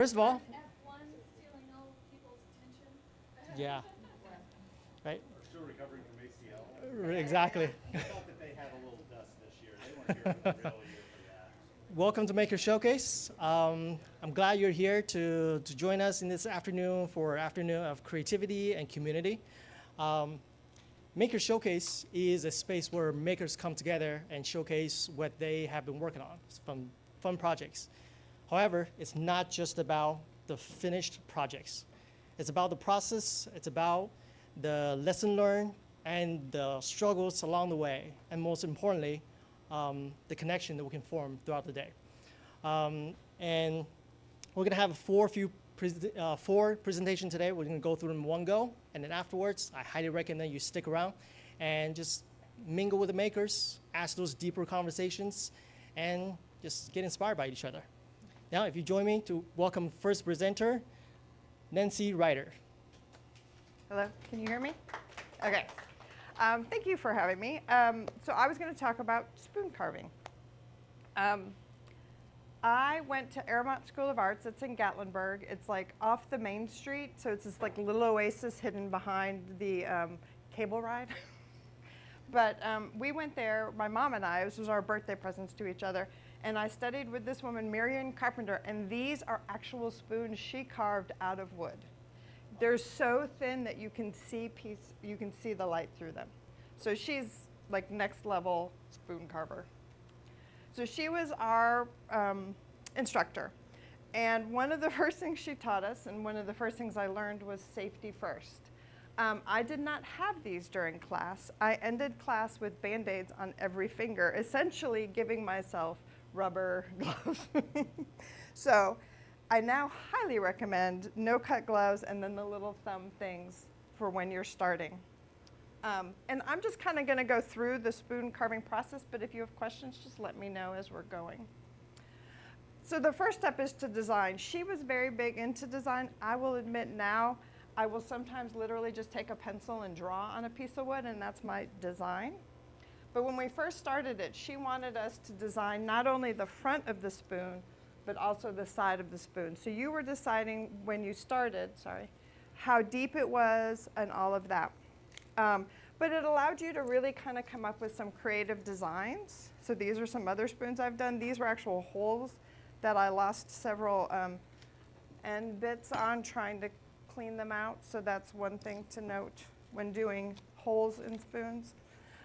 First of all, F1 stealing all people's attention. yeah, right? We're still recovering from ACL. Exactly. I thought that they had a little dust this year. They weren't here for the real year for that. Welcome to Maker Showcase. I'm glad you're here to join us in this afternoon for afternoon of creativity and community. Maker Showcase is a space where makers come together and showcase what they have been working on, from fun projects. However, it's not just about the finished projects. It's about the process, it's about the lesson learned and the struggles along the way, and most importantly, the connection that we can form throughout the day. And we're gonna have four presentations today. We're gonna go through them in one go, and then afterwards, I highly recommend you stick around and just mingle with the makers, ask those deeper conversations, and just get inspired by each other. Now, if you join me to welcome first presenter, Nancy Ryder. Hello, can you hear me? Okay. Thank you for having me. So I was going to talk about spoon carving. I went to Airmont School of Arts. It's in Gatlinburg. It's like off the main street, so it's this like little oasis hidden behind the cable ride. But we went there, my mom and I, this was our birthday presents to each other, and I studied with this woman, Marion Carpenter, and these are actual spoons she carved out of wood. They're so thin that you can see the light through them. So she's like next level spoon carver. So she was our instructor. And one of the first things she taught us, and one of the first things I learned, was safety first. I did not have these during class. I ended class with Band-Aids on every finger, essentially giving myself rubber gloves. So I now highly recommend no-cut gloves and then the little thumb things for when you're starting. And I'm just kind of going to go through the spoon carving process, but if you have questions, just let me know as we're going. So the first step is to design. She was very big into design. I will admit now, I will sometimes literally just take a pencil and draw on a piece of wood, and that's my design. But when we first started it, she wanted us to design not only the front of the spoon, but also the side of the spoon. So you were deciding when you started, how deep it was and all of that. But it allowed you to really kind of come up with some creative designs. So these are some other spoons I've done. These were actual holes that I lost several end bits on trying to clean them out. So that's one thing to note when doing holes in spoons.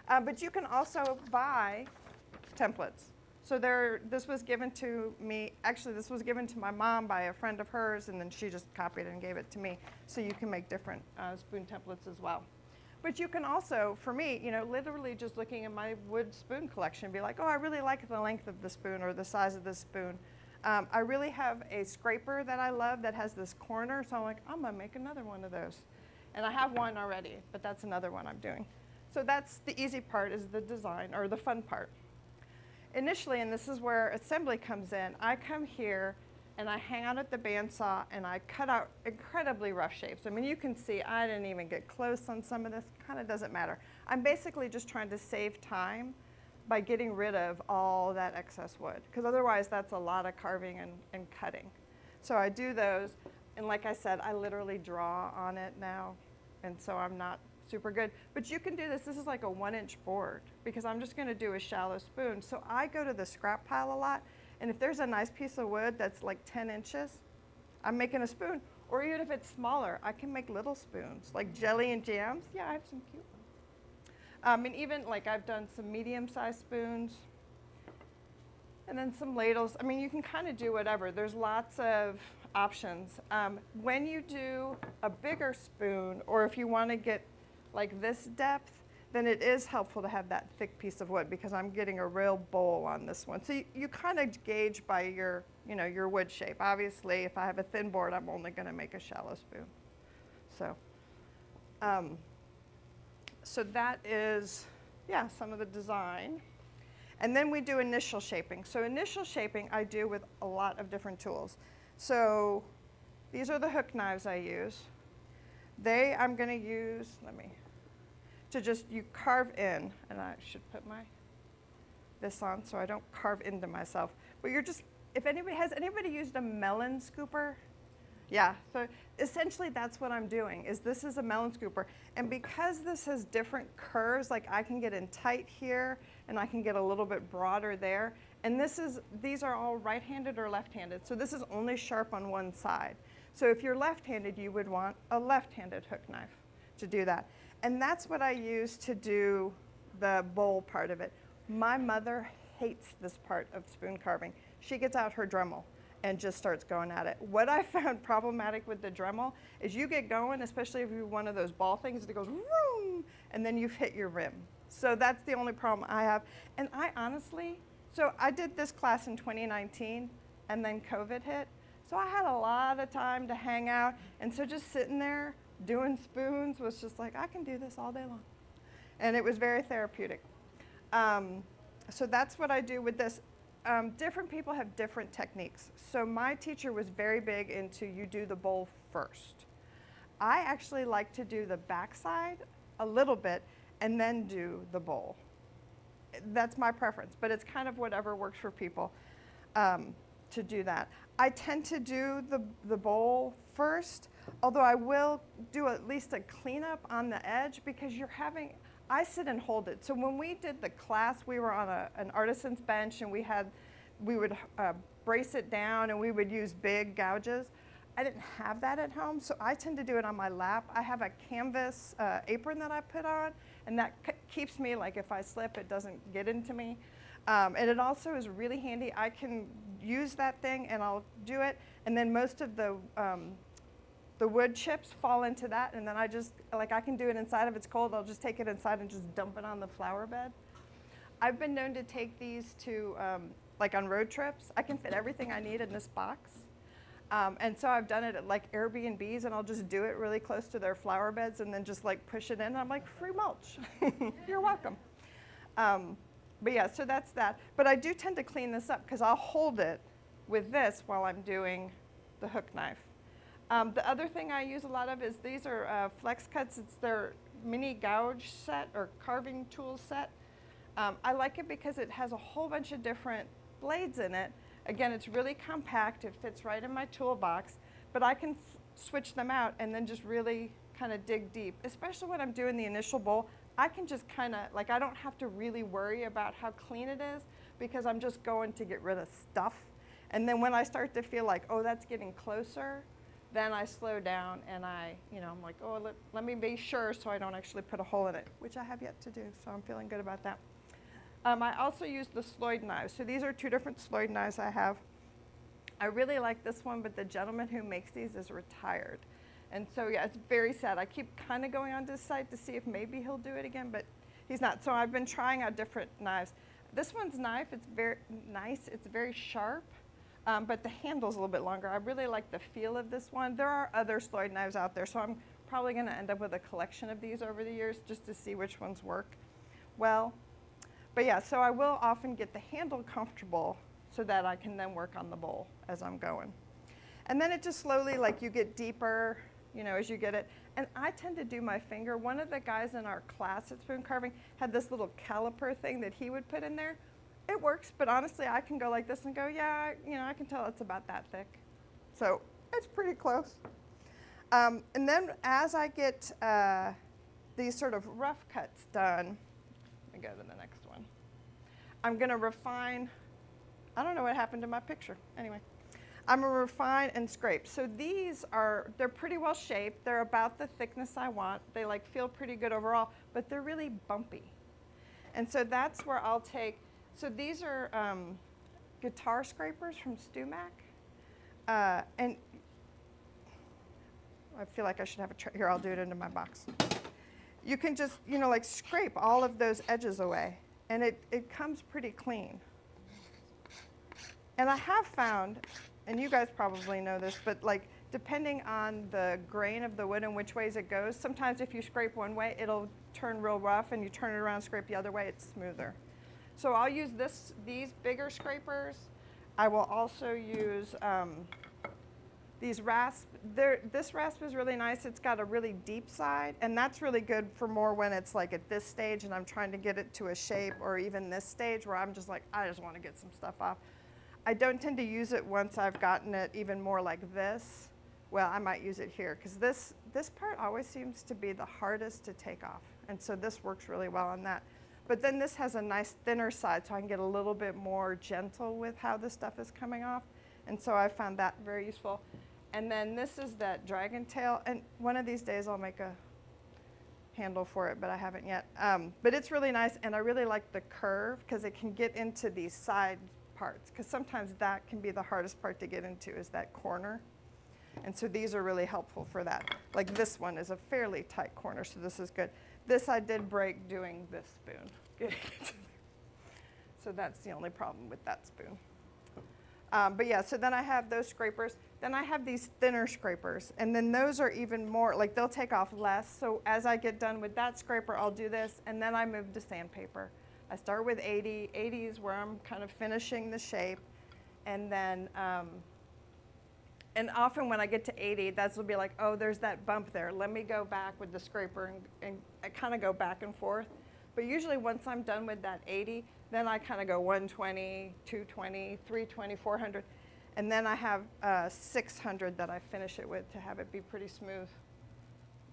But you can also buy templates. So this was given to me, actually this was given to my mom by a friend of hers, and then she just copied it and gave it to me. So you can make different spoon templates as well. But you can also, for me, literally just looking at my wood spoon collection, be like, oh, I really like the length of the spoon or the size of the spoon. I really have a scraper that I love that has this corner, so I'm like, I'm gonna make another one of those. And I have one already, but that's another one I'm doing. So that's the easy part, is the design, or the fun part. Initially, and this is where Asmbly comes in, I come here and I hang out at the bandsaw and I cut out incredibly rough shapes. I mean, you can see I didn't even get close on some of this, kind of doesn't matter. I'm basically just trying to save time by getting rid of all that excess wood, because otherwise that's a lot of carving and cutting. So I do those, and like I said, I literally draw on it now, and so I'm not super good. But you can do this. This is like a 1-inch board, because I'm just going to do a shallow spoon. So I go to the scrap pile a lot, and if there's a nice piece of wood that's like 10 inches, I'm making a spoon. Or even if it's smaller, I can make little spoons, like jelly and jams. Yeah, I have some cute ones. And even like I've done some medium-sized spoons, and then some ladles. I mean, you can kind of do whatever. There's lots of options. When you do a bigger spoon, or if you want to get like this depth, then it is helpful to have that thick piece of wood, because I'm getting a real bowl on this one. So you kind of gauge by your wood shape. Obviously, if I have a thin board, I'm only going to make a shallow spoon. So that is, yeah, some of the design. And then we do initial shaping. So initial shaping I do with a lot of different tools. So these are the hook knives I use. I'm going to use, you carve in, and I should put this on so I don't carve into myself. But you're just if anybody, has anybody used a melon scooper? Yeah, so essentially that's what I'm doing, is this is a melon scooper. And because this has different curves, like I can get in tight here and I can get a little bit broader there. And these are all right-handed or left-handed. So this is only sharp on one side. So if you're left-handed, you would want a left-handed hook knife to do that. And that's what I use to do the bowl part of it. My mother hates this part of spoon carving. She gets out her Dremel and just starts going at it. What I found problematic with the Dremel is you get going, especially if you're one of those ball things, it goes vroom, and then you've hit your rim. So that's the only problem I have. And I honestly, so I did this class in 2019, and then COVID hit. So I had a lot of time to hang out, and so just sitting there doing spoons was just like, I can do this all day long. And it was very therapeutic. So that's what I do with this. Different people have different techniques. So my teacher was very big into you do the bowl first. I actually like to do the backside a little bit and then do the bowl. That's my preference, but it's kind of whatever works for people to do that. I tend to do the bowl first, although I will do at least a cleanup on the edge because I sit and hold it. So when we did the class, we were on an artisan's bench and we would brace it down and we would use big gouges. I didn't have that at home, so I tend to do it on my lap. I have a canvas apron that I put on, and that keeps me, like if I slip, it doesn't get into me. And it also is really handy. I can use that thing and I'll do it, and then most of the wood chips fall into that, and then I can do it inside. If it's cold, I'll just take it inside and just dump it on the flower bed. I've been known to take these to, like on road trips. I can fit everything I need in this box. And so I've done it at like Airbnbs, and I'll just do it really close to their flower beds and then just like push it in. And I'm like, free mulch. You're welcome. But yeah, so that's that. But I do tend to clean this up because I'll hold it with this while I'm doing the hook knife. The other thing I use a lot of is these are flex cuts. It's their mini gouge set or carving tool set. I like it because it has a whole bunch of different blades in it. Again, it's really compact. It fits right in my toolbox, but I can switch them out and then just really kind of dig deep, especially when I'm doing the initial bowl. I can just kind of, like, I don't have to really worry about how clean it is because I'm just going to get rid of stuff. And then when I start to feel like, oh, that's getting closer, then I slow down and I'm like, oh, let me be sure so I don't actually put a hole in it, which I have yet to do, so I'm feeling good about that. I also use the Sloyd knives. So these are two different Sloyd knives I have. I really like this one, but the gentleman who makes these is retired. And so yeah, it's very sad. I keep kind of going onto his site to see if maybe he'll do it again, but he's not. So I've been trying out different knives. This one's knife, it's very nice. It's very sharp, but the handle's a little bit longer. I really like the feel of this one. There are other Sloyd knives out there, so I'm probably gonna end up with a collection of these over the years just to see which ones work well. But yeah, so I will often get the handle comfortable so that I can then work on the bowl as I'm going. And then it just slowly, like you get deeper, as you get it. And I tend to do my finger. One of the guys in our class at spoon carving had this little caliper thing that he would put in there. It works, but honestly, I can go like this and go, yeah, I can tell it's about that thick. So it's pretty close. And then as I get these sort of rough cuts done, let me go to the next one. I'm gonna refine, I don't know what happened to my picture. Anyway, I'm gonna refine and scrape. So they're pretty well shaped. They're about the thickness I want. They feel pretty good overall, but they're really bumpy. And so that's where I'll take, so these are guitar scrapers from StewMac. And I feel like I should have a here, I'll do it into my box. You can just, scrape all of those edges away, and it comes pretty clean. And I have found, and you guys probably know this, but depending on the grain of the wood and which ways it goes, sometimes if you scrape one way, it'll turn real rough, and you turn it around, scrape the other way, it's smoother. So I'll use these bigger scrapers. I will also use these rasp. This rasp is really nice. It's got a really deep side, and that's really good for more when it's at this stage and I'm trying to get it to a shape, or even this stage where I'm just I just want to get some stuff off. I don't tend to use it once I've gotten it even more like this. Well, I might use it here because this part always seems to be the hardest to take off. And so this works really well on that. But then this has a nice thinner side, so I can get a little bit more gentle with how the stuff is coming off. And so I found that very useful. And then this is that dragon tail. And one of these days I'll make a handle for it, but I haven't yet. But it's really nice, and I really like the curve because it can get into these side parts, because sometimes that can be the hardest part to get into, is that corner. And so these are really helpful for that. Like this one is a fairly tight corner, so this is good. This I did break doing this spoon. So that's the only problem with that spoon. But yeah, so then I have those scrapers. Then I have these thinner scrapers, and then those are even more, like they'll take off less. So as I get done with that scraper, I'll do this, and then I move to sandpaper. I start with 80. 80 is where I'm kind of finishing the shape. And then, and often when I get to 80, that's will be like, oh, there's that bump there. Let me go back with the scraper, and I kind of go back and forth. But usually once I'm done with that 80, then I kind of go 120, 220, 320, 400. And then I have 600 that I finish it with to have it be pretty smooth.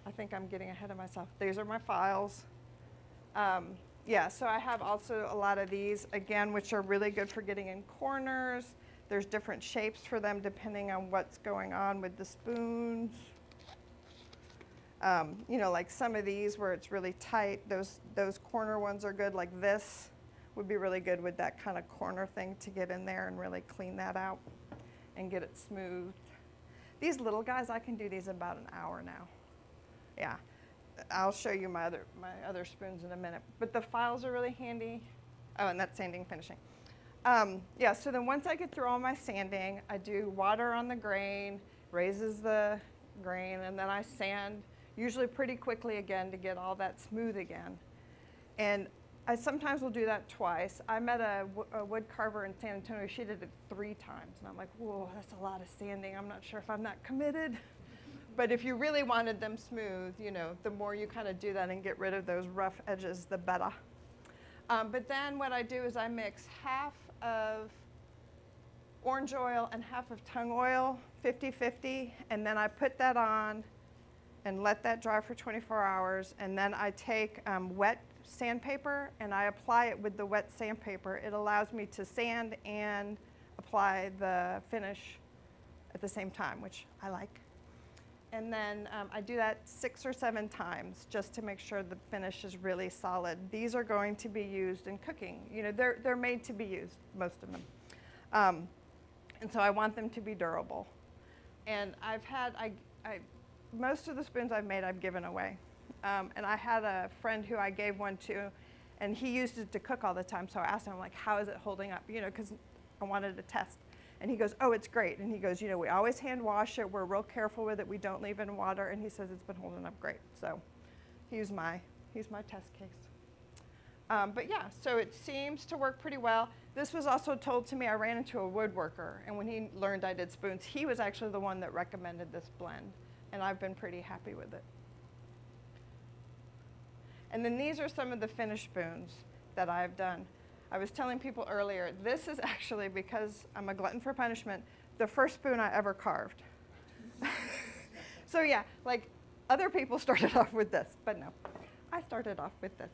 I think I'm getting ahead of myself. These are my files. Yeah, so I have also a lot of these, again, which are really good for getting in corners. There's different shapes for them depending on what's going on with the spoons. You know, like some of these where it's really tight, those corner ones are good. Like this would be really good with that kind of corner thing to get in there and really clean that out and get it smooth. These little guys, I can do these in about an hour now. Yeah, I'll show you my other spoons in a minute. But the files are really handy. Oh, and that's sanding, finishing. Yeah, so then once I get through all my sanding, I do water on the grain, raises the grain, and then I sand, usually pretty quickly again to get all that smooth again. And I sometimes will do that twice. I met a wood carver in San Antonio. She did it 3 times. And I'm like, whoa, that's a lot of sanding. I'm not sure if I'm that committed. But if you really wanted them smooth, you know, the more you kind of do that and get rid of those rough edges, the better. But then what I do is I mix half of orange oil and half of tung oil, 50-50. And then I put that on and let that dry for 24 hours. And then I take wet sandpaper and I apply it with the wet sandpaper. It allows me to sand and apply the finish at the same time, which I like. And then I do that 6 or 7 times just to make sure the finish is really solid. These are going to be used in cooking. You know, they're made to be used, most of them. And so I want them to be durable. And I've had, most of the spoons I've made, I've given away. And I had a friend who I gave one to, and he used it to cook all the time. So I asked him, like, how is it holding up? You know, because I wanted to test. And he goes, oh, it's great. And he goes, you know, we always hand wash it. We're real careful with it. We don't leave it in water. And he says it's been holding up great. So he's my test case. But yeah, so it seems to work pretty well. This was also told to me. I ran into a woodworker, and when he learned I did spoons, he was actually the one that recommended this blend. And I've been pretty happy with it. And then these are some of the finished spoons that I've done. I was telling people earlier, this is actually, because I'm a glutton for punishment, the first spoon I ever carved. So yeah, like other people started off with this, but no, I started off with this.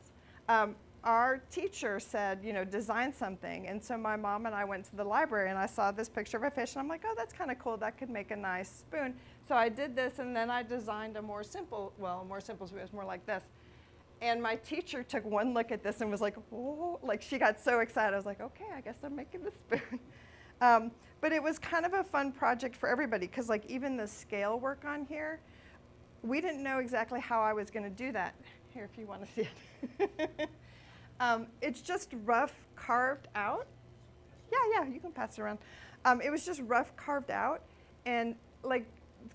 Our teacher said, you know, design something. And so my mom and I went to the library and I saw this picture of a fish and I'm like, oh, that's kind of cool. That could make a nice spoon. So I did this and then I designed a more simple spoon. It was more like this. And my teacher took one look at this and was like, oh, like she got so excited. I was like, okay, I guess I'm making this spoon. But it was kind of a fun project for everybody because like even the scale work on here, we didn't know exactly how I was going to do that. Here, if you want to see it. It's just rough carved out. Yeah, you can pass it around. It was just rough carved out. And like,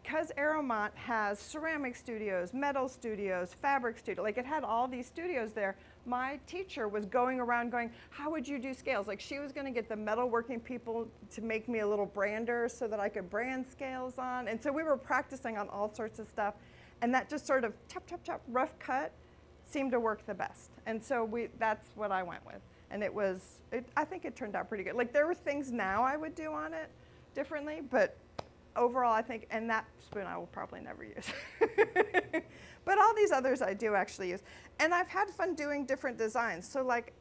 because Aeromont has ceramic studios, metal studios, fabric studio, like it had all these studios there, my teacher was going around going, how would you do scales? Like she was going to get the metalworking people to make me a little brander so that I could brand scales on. And so we were practicing on all sorts of stuff. And that just sort of chop, chop, chop, rough cut seemed to work the best. And so that's what I went with. And I think it turned out pretty good. Like there were things now I would do on it differently, but overall I think, and that spoon I will probably never use. But all these others I do actually use. And I've had fun doing different designs. So like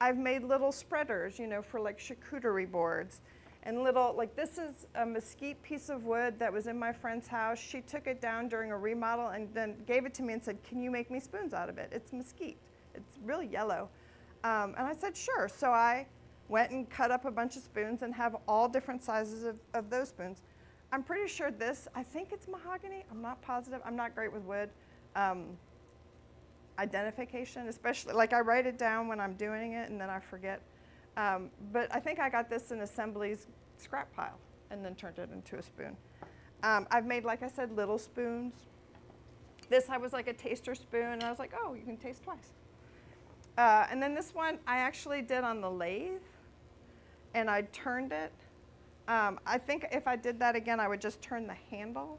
I've made little spreaders, you know, for like charcuterie boards. And little, like this is a mesquite piece of wood that was in my friend's house. She took it down during a remodel and then gave it to me and said, can you make me spoons out of it? It's mesquite. It's really yellow. And I said, sure. So I went and cut up a bunch of spoons and have all different sizes of those spoons. I'm pretty sure this, I think it's mahogany. I'm not positive. I'm not great with wood. Identification, especially, like I write it down when I'm doing it and then I forget. But I think I got this in Asmbly's scrap pile and then turned it into a spoon. I've made, like I said, little spoons. This I was like a taster spoon, and I was like, oh, you can taste twice. And then this one I actually did on the lathe, and I turned it. I think if I did that again, I would just turn the handle,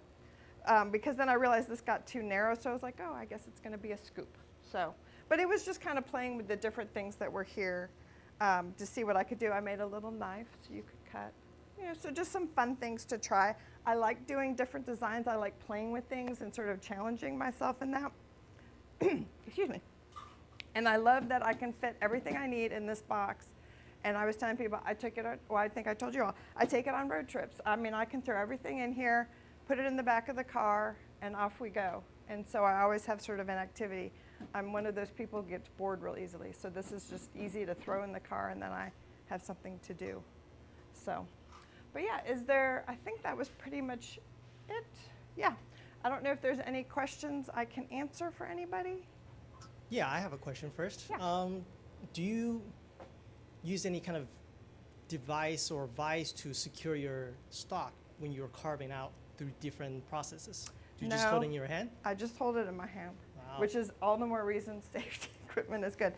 because then I realized this got too narrow, so I was like, oh, I guess it's going to be a scoop. So, but it was just kind of playing with the different things that were here. To see what I could do. I made a little knife so you could cut. You know, so just some fun things to try. I like doing different designs. I like playing with things and sort of challenging myself in that. Excuse me. And I love that I can fit everything I need in this box. And I was telling people, I took it, well, I think I told you all, I take it on road trips. I mean, I can throw everything in here, put it in the back of the car, and off we go. And so I always have sort of an activity. I'm one of those people who gets bored real easily. So this is just easy to throw in the car and then I have something to do. So, but yeah, I think that was pretty much it. Yeah. I don't know if there's any questions I can answer for anybody. Yeah, I have a question first. Yeah. Do you use any kind of device or vise to secure your stock when you're carving out through different processes? Do you just hold it in your hand? I just hold it in my hand. Wow. Which is all the more reason safety equipment is good.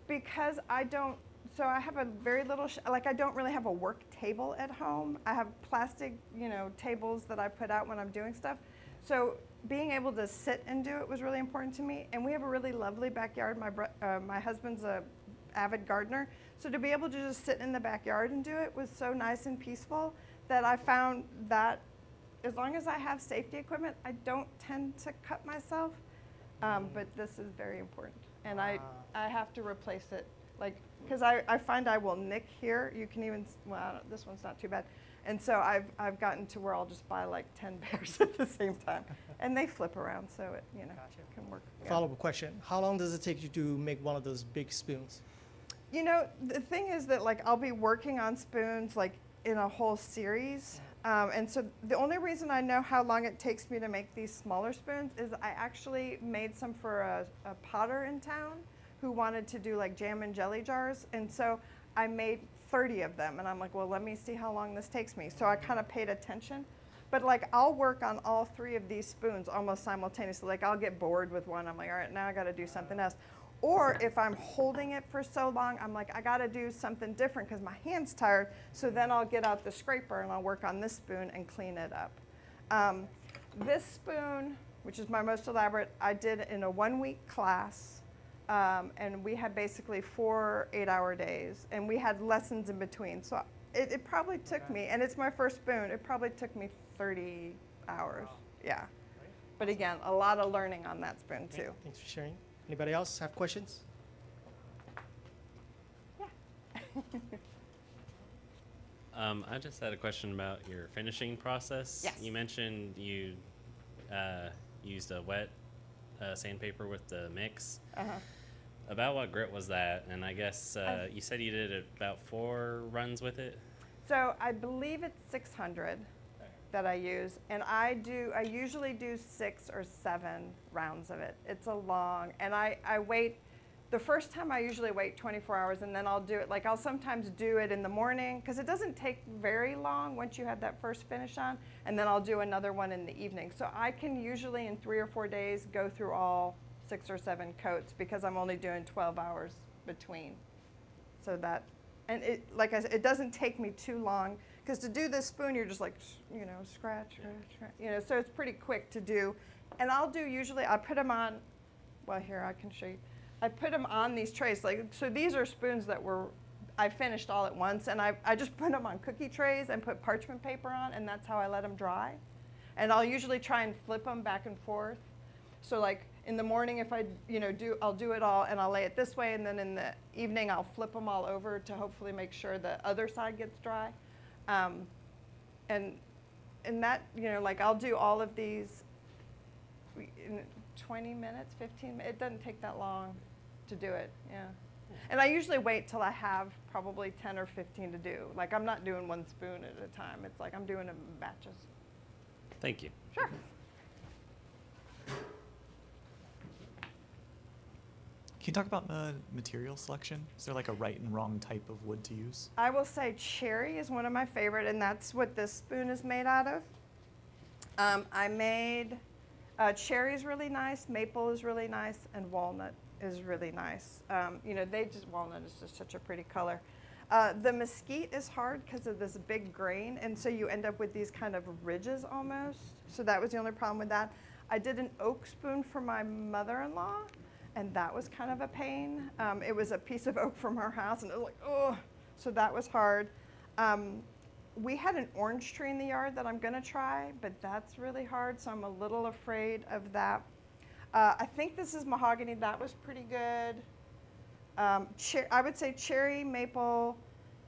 Because I don't, so I have a very little, like I don't really have a work table at home. I have plastic, you know, tables that I put out when I'm doing stuff. So being able to sit and do it was really important to me. And we have a really lovely backyard. My husband's a avid gardener. So to be able to just sit in the backyard and do it was so nice and peaceful that I found that as long as I have safety equipment, I don't tend to cut myself. But this is very important. And I have to replace it, like, because I find I will nick here. You can even, well, this one's not too bad. And so I've gotten to where I'll just buy like 10 pairs at the same time. And they flip around, so it, you know, can work. Yeah. Follow-up question. How long does it take you to make one of those big spoons? You know, the thing is that like I'll be working on spoons like in a whole series. And so the only reason I know how long it takes me to make these smaller spoons is I actually made some for a potter in town who wanted to do like jam and jelly jars. And so I made 30 of them. And I'm like, well, let me see how long this takes me. So I kind of paid attention. But like I'll work on all 3 of these spoons almost simultaneously. Like I'll get bored with one. I'm like, all right, now I got to do something else. Or if I'm holding it for so long, I'm like, I got to do something different because my hand's tired. So then I'll get out the scraper and I'll work on this spoon and clean it up. This spoon, which is my most elaborate, I did in a 1-week class. And we had basically 4 8-hour days. And we had lessons in between. So it probably took me, and it's my first spoon, it probably took me 30 hours. Wow. Yeah. But again, a lot of learning on that spoon too. Okay, thanks for sharing. Anybody else have questions? I just had a question about your finishing process. Yes. You mentioned you used a wet sandpaper with the mix. Uh-huh. About what grit was that? And I guess you said you did about 4 runs with it? So I believe it's 600 that I use, and I usually do 6 or 7 rounds of it. It's a long, and I wait, the first time I usually wait 24 hours, and then I'll do it, like I'll sometimes do it in the morning, because it doesn't take very long once you have that first finish on, and then I'll do another one in the evening. So I can usually in 3 or 4 days go through all 6 or 7 coats, because I'm only doing 12 hours between. So that, and it, like I said, it doesn't take me too long, because to do this spoon, you're just like, you know, scratch, you know, so it's pretty quick to do. And I'll do usually, I put them on, well, here, I can show you. I put them on these trays. Like, so these are spoons that I finished all at once, and I just put them on cookie trays and put parchment paper on, and that's how I let them dry. And I'll usually try and flip them back and forth. So like in the morning, if I'll do it all, and I'll lay it this way, and then in the evening, I'll flip them all over to hopefully make sure the other side gets dry. And that, like I'll do all of these in 20 minutes, 15 minutes. It doesn't take that long to do it, yeah. And I usually wait till I have probably 10 or 15 to do. Like I'm not doing one spoon at a time. It's like I'm doing them in batches. Thank you. Sure. Can you talk about the material selection? Is there like a right and wrong type of wood to use? I will say cherry is one of my favorite, and that's what this spoon is made out of. I made cherry is really nice, maple is really nice, and walnut is really nice. Walnut is just such a pretty color. The mesquite is hard because of this big grain, and so you end up with these kind of ridges almost. So that was the only problem with that. I did an oak spoon for my mother-in-law, and that was kind of a pain. It was a piece of oak from her house, and it was like, oh, so that was hard. We had an orange tree in the yard that I'm gonna try, but that's really hard, so I'm a little afraid of that. I think this is mahogany. That was pretty good. I would say cherry, maple,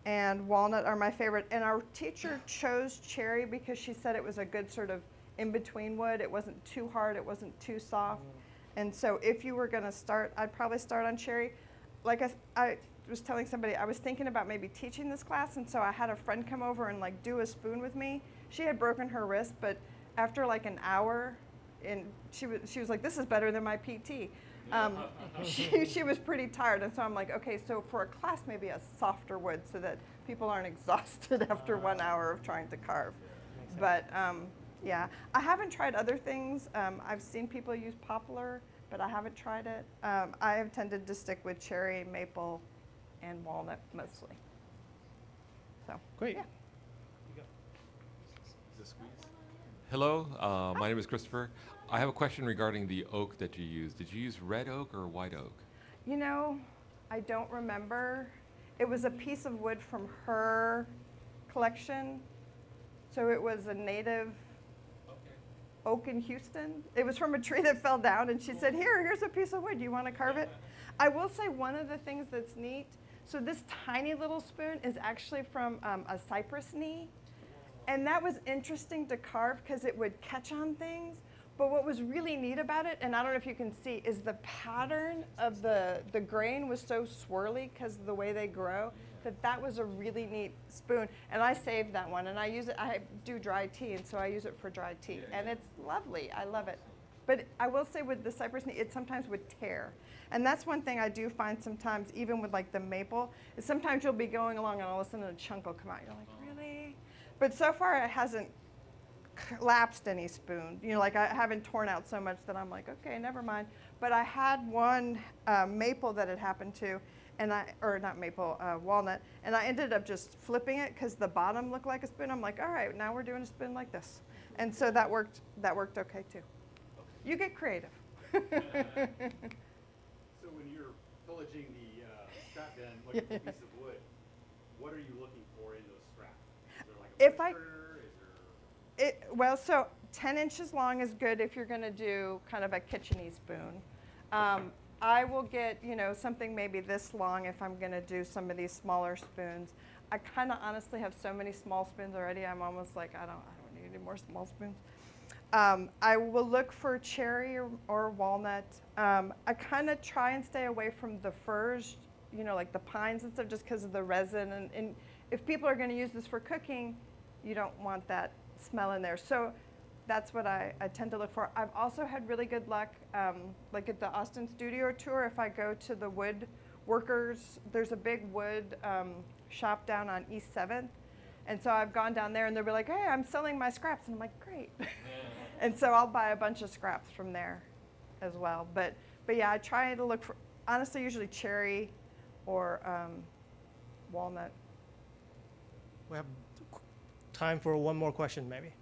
and walnut are my favorite. And our teacher chose cherry because she said it was a good sort of in-between wood. It wasn't too hard. It wasn't too soft. And so if you were going to start, I'd probably start on cherry. Like I was telling somebody, I was thinking about maybe teaching this class, and so I had a friend come over and like do a spoon with me. She had broken her wrist, but after like an hour, and she was like, this is better than my PT. She was pretty tired, and so I'm like, okay, so for a class, maybe a softer wood so that people aren't exhausted after 1 hour of trying to carve. But yeah, I haven't tried other things. I've seen people use poplar, but I haven't tried it. I have tended to stick with cherry, maple, and walnut mostly. So Great. yeah. Hello, my name is Christopher. I have a question regarding the oak that you used. Did you use red oak or white oak? You know, I don't remember. It was a piece of wood from her collection. So it was a native oak in Houston. It was from a tree that fell down, and she said, here's a piece of wood. Do you want to carve it? I will say one of the things that's neat, so this tiny little spoon is actually from a cypress knee. And that was interesting to carve because it would catch on things. But what was really neat about it, and I don't know if you can see, is the pattern of the grain was so swirly because of the way they grow, that was a really neat spoon. And I saved that one, and I use it, I do dry tea, and so I use it for dry tea. And it's lovely, I love it. But I will say with the cypress knee, it sometimes would tear. And that's one thing I do find sometimes, even with like the maple, is sometimes you'll be going along and all of a sudden a chunk will come out. You're like, really? But so far it hasn't collapsed any spoon. Like I haven't torn out so much that I'm like, okay, never mind. But I had one maple that had happened to, or not maple, walnut, and I ended up just flipping it because the bottom looked like a spoon. I'm like, all right, now we're doing a spoon like this. And so that worked okay too. You get creative. So when you're pillaging the scrap bin, looking for a piece of wood, what are you looking for in those scraps? Is there like a picture? Well, so 10 inches long is good if you're going to do kind of a kitchen-y spoon. I will get, something maybe this long if I'm going to do some of these smaller spoons. I kind of honestly have so many small spoons already. I'm almost like, I don't need any more small spoons. I will look for cherry or walnut. I kind of try and stay away from the firs, like the pines and stuff, just because of the resin. And if people are going to use this for cooking, you don't want that smell in there. So that's what I tend to look for. I've also had really good luck, like at the Austin studio tour, if I go to the wood workers, there's a big wood shop down on East 7th. And so I've gone down there and they'll be like, hey, I'm selling my scraps. And I'm like, great. And so I'll buy a bunch of scraps from there as well. But yeah, I try to look for, honestly, usually cherry or walnut. We have time for one more question, maybe.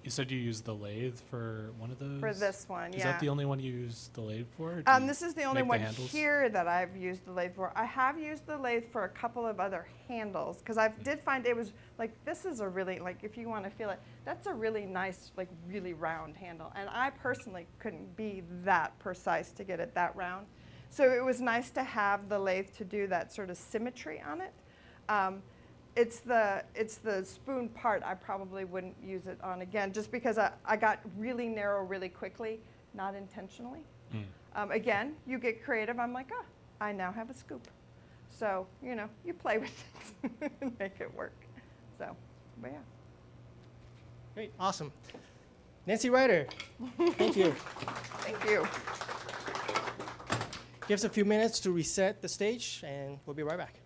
You said you used the lathe for one of those? For this one, Is yeah. that the only one you use the lathe for? or do you This is the only make the one handles? here that I've used the lathe for. I have used the lathe for a couple of other handles because I did find it was like, this is a really, like if you want to feel it, that's a really nice, like really round handle. And I personally couldn't be that precise to get it that round. So it was nice to have the lathe to do that sort of symmetry on it. It's the spoon part I probably wouldn't use it on again, just because I got really narrow really quickly, not intentionally. Again, you get creative. I'm like, I now have a scoop. So, you know, you play with it and make it work. So, but yeah. Great, awesome. Nancy Ryder, thank you. Thank you. Give us a few minutes to reset the stage, and we'll be right back.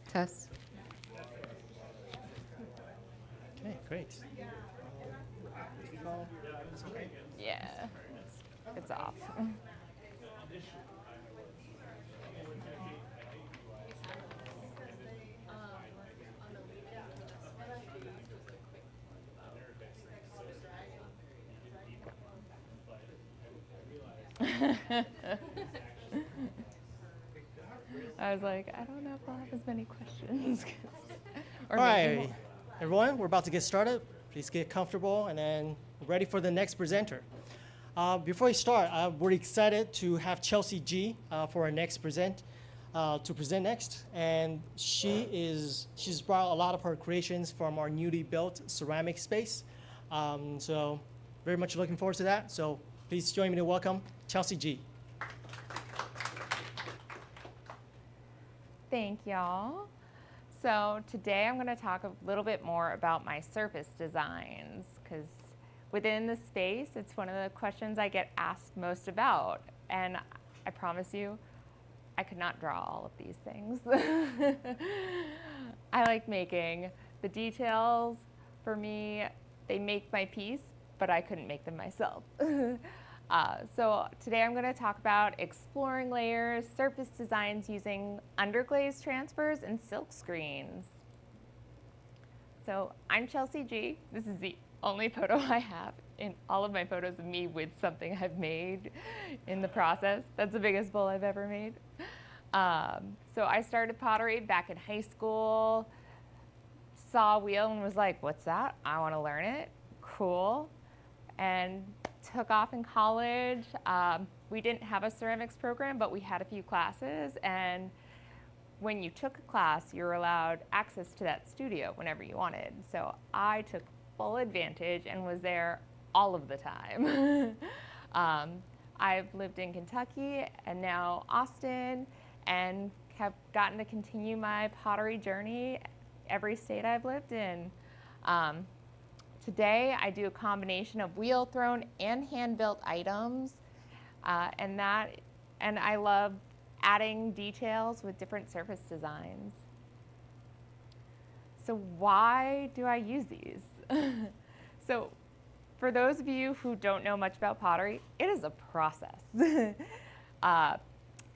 Test. Okay, great. Phone. Yeah, it's off. I was like, I don't know if I'll have as many questions. Or All maybe right, more. everyone, we're about to get started. Please get comfortable and then ready for the next presenter. Before we start, we're excited to have Chelsea G for our next to present next. And she's brought a lot of her creations from our newly built ceramic space. So very much looking forward to that. So please join me to welcome Chelsea G. Thank y'all. So today I'm going to talk a little bit more about my surface designs, because within the space, it's one of the questions I get asked most about. And I promise you, I could not draw all of these things. I like making. The details, for me, they make my piece, but I couldn't make them myself. So today I'm going to talk about exploring layers, surface designs using underglaze transfers, and silk screens. So I'm Chelsea G. This is the only photo I have in all of my photos of me with something I've made in the process. That's the biggest bowl I've ever made. So I started pottery back in high school, saw a wheel and was like, what's that? I want to learn it. Cool. And took off in college. We didn't have a ceramics program, but we had a few classes. And when you took a class, you were allowed access to that studio whenever you wanted. So I took full advantage and was there all of the time. I've lived in Kentucky and now Austin, and have gotten to continue my pottery journey every state I've lived in. Today, I do a combination of wheel thrown and hand-built items, and I love adding details with different surface designs. So why do I use these? So for those of you who don't know much about pottery, it is a process.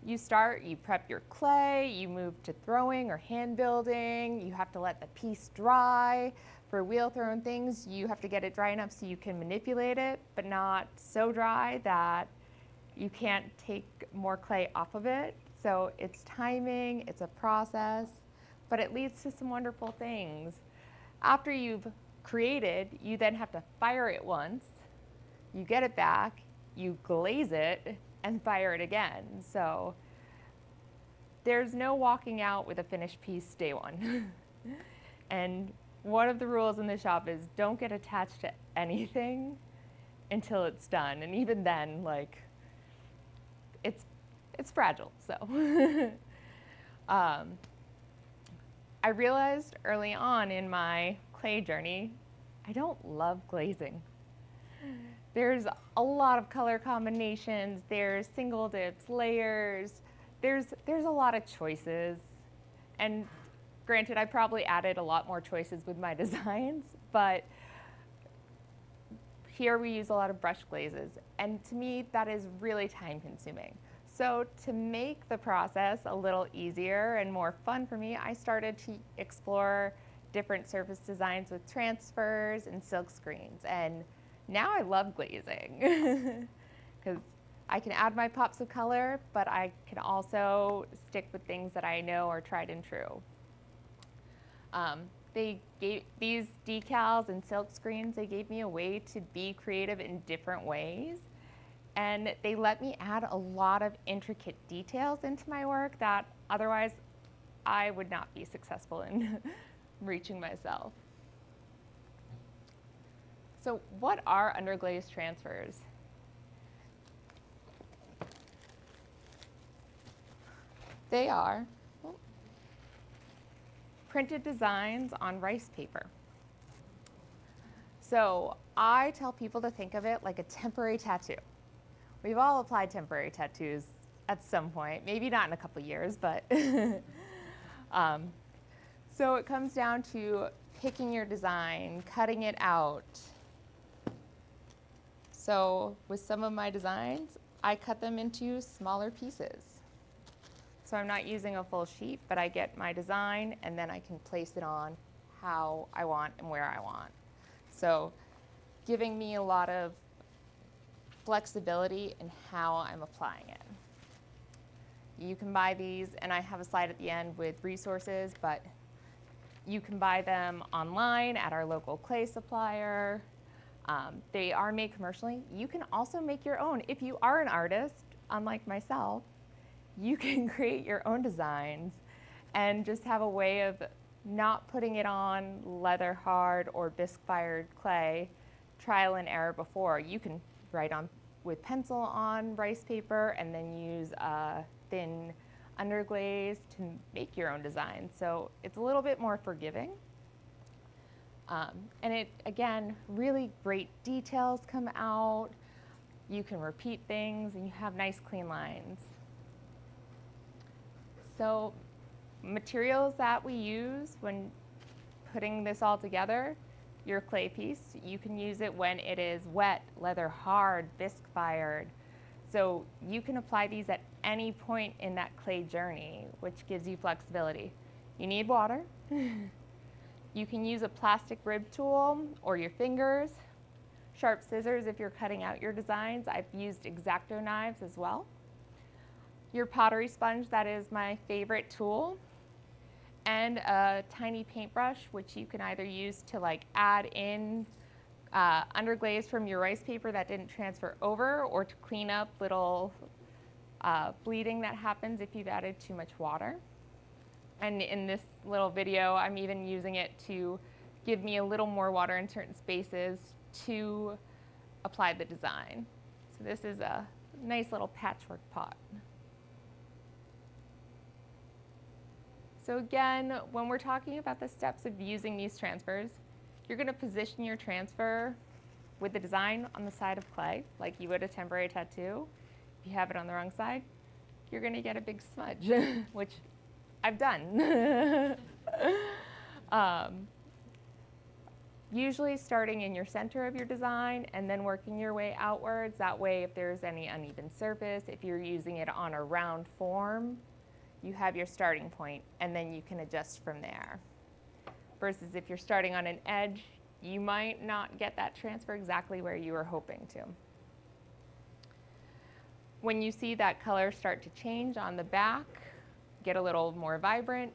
You start, you prep your clay, you move to throwing or hand building, you have to let the piece dry. For wheel thrown things, you have to get it dry enough so you can manipulate it, but not so dry that you can't take more clay off of it. So it's timing, it's a process, but it leads to some wonderful things. After you've created, you then have to fire it once, you get it back, you glaze it, and fire it again. So there's no walking out with a finished piece day one. And one of the rules in the shop is don't get attached to anything until it's done. And even then, like, it's fragile, so. I realized early on in my clay journey, I don't love glazing. There's a lot of color combinations, there's single dips, layers, there's a lot of choices. And granted, I probably added a lot more choices with my designs, but here we use a lot of brush glazes. And to me, that is really time consuming. So to make the process a little easier and more fun for me, I started to explore different surface designs with transfers and silk screens. And now I love glazing because I can add my pops of color, but I can also stick with things that I know are tried and true. They gave these decals and silk screens, they gave me a way to be creative in different ways. And they let me add a lot of intricate details into my work that otherwise I would not be successful in reaching myself. So what are underglaze transfers? They are printed designs on rice paper. So I tell people to think of it like a temporary tattoo. We've all applied temporary tattoos at some point, maybe not in a couple years, but So it comes down to picking your design, cutting it out. So with some of my designs, I cut them into smaller pieces. So I'm not using a full sheet, but I get my design and then I can place it on how I want and where I want. So giving me a lot of flexibility in how I'm applying it. You can buy these, and I have a slide at the end with resources, but you can buy them online at our local clay supplier. They are made commercially. You can also make your own. If you are an artist, unlike myself, you can create your own designs and just have a way of not putting it on leather hard or bisque-fired clay, trial and error before. You can write on with pencil on rice paper and then use a thin underglaze to make your own design. So it's a little bit more forgiving. And it, again, really great details come out. You can repeat things and you have nice clean lines. So materials that we use when putting this all together, your clay piece, you can use it when it is wet, leather hard, bisque fired. So you can apply these at any point in that clay journey, which gives you flexibility. You need water. You can use a plastic rib tool or your fingers, sharp scissors if you're cutting out your designs. I've used X-Acto knives as well. Your pottery sponge, that is my favorite tool. And a tiny paintbrush, which you can either use to like add in underglaze from your rice paper that didn't transfer over, or to clean up little bleeding that happens if you've added too much water. And in this little video, I'm even using it to give me a little more water in certain spaces to apply the design. So this is a nice little patchwork pot. So again, when we're talking about the steps of using these transfers, you're going to position your transfer with the design on the side of clay, like you would a temporary tattoo. If you have it on the wrong side, you're going to get a big smudge, which I've done. Usually starting in your center of your design and then working your way outwards. That way, if there's any uneven surface, if you're using it on a round form, you have your starting point and then you can adjust from there. Versus if you're starting on an edge, you might not get that transfer exactly where you were hoping to. When you see that color start to change on the back, get a little more vibrant,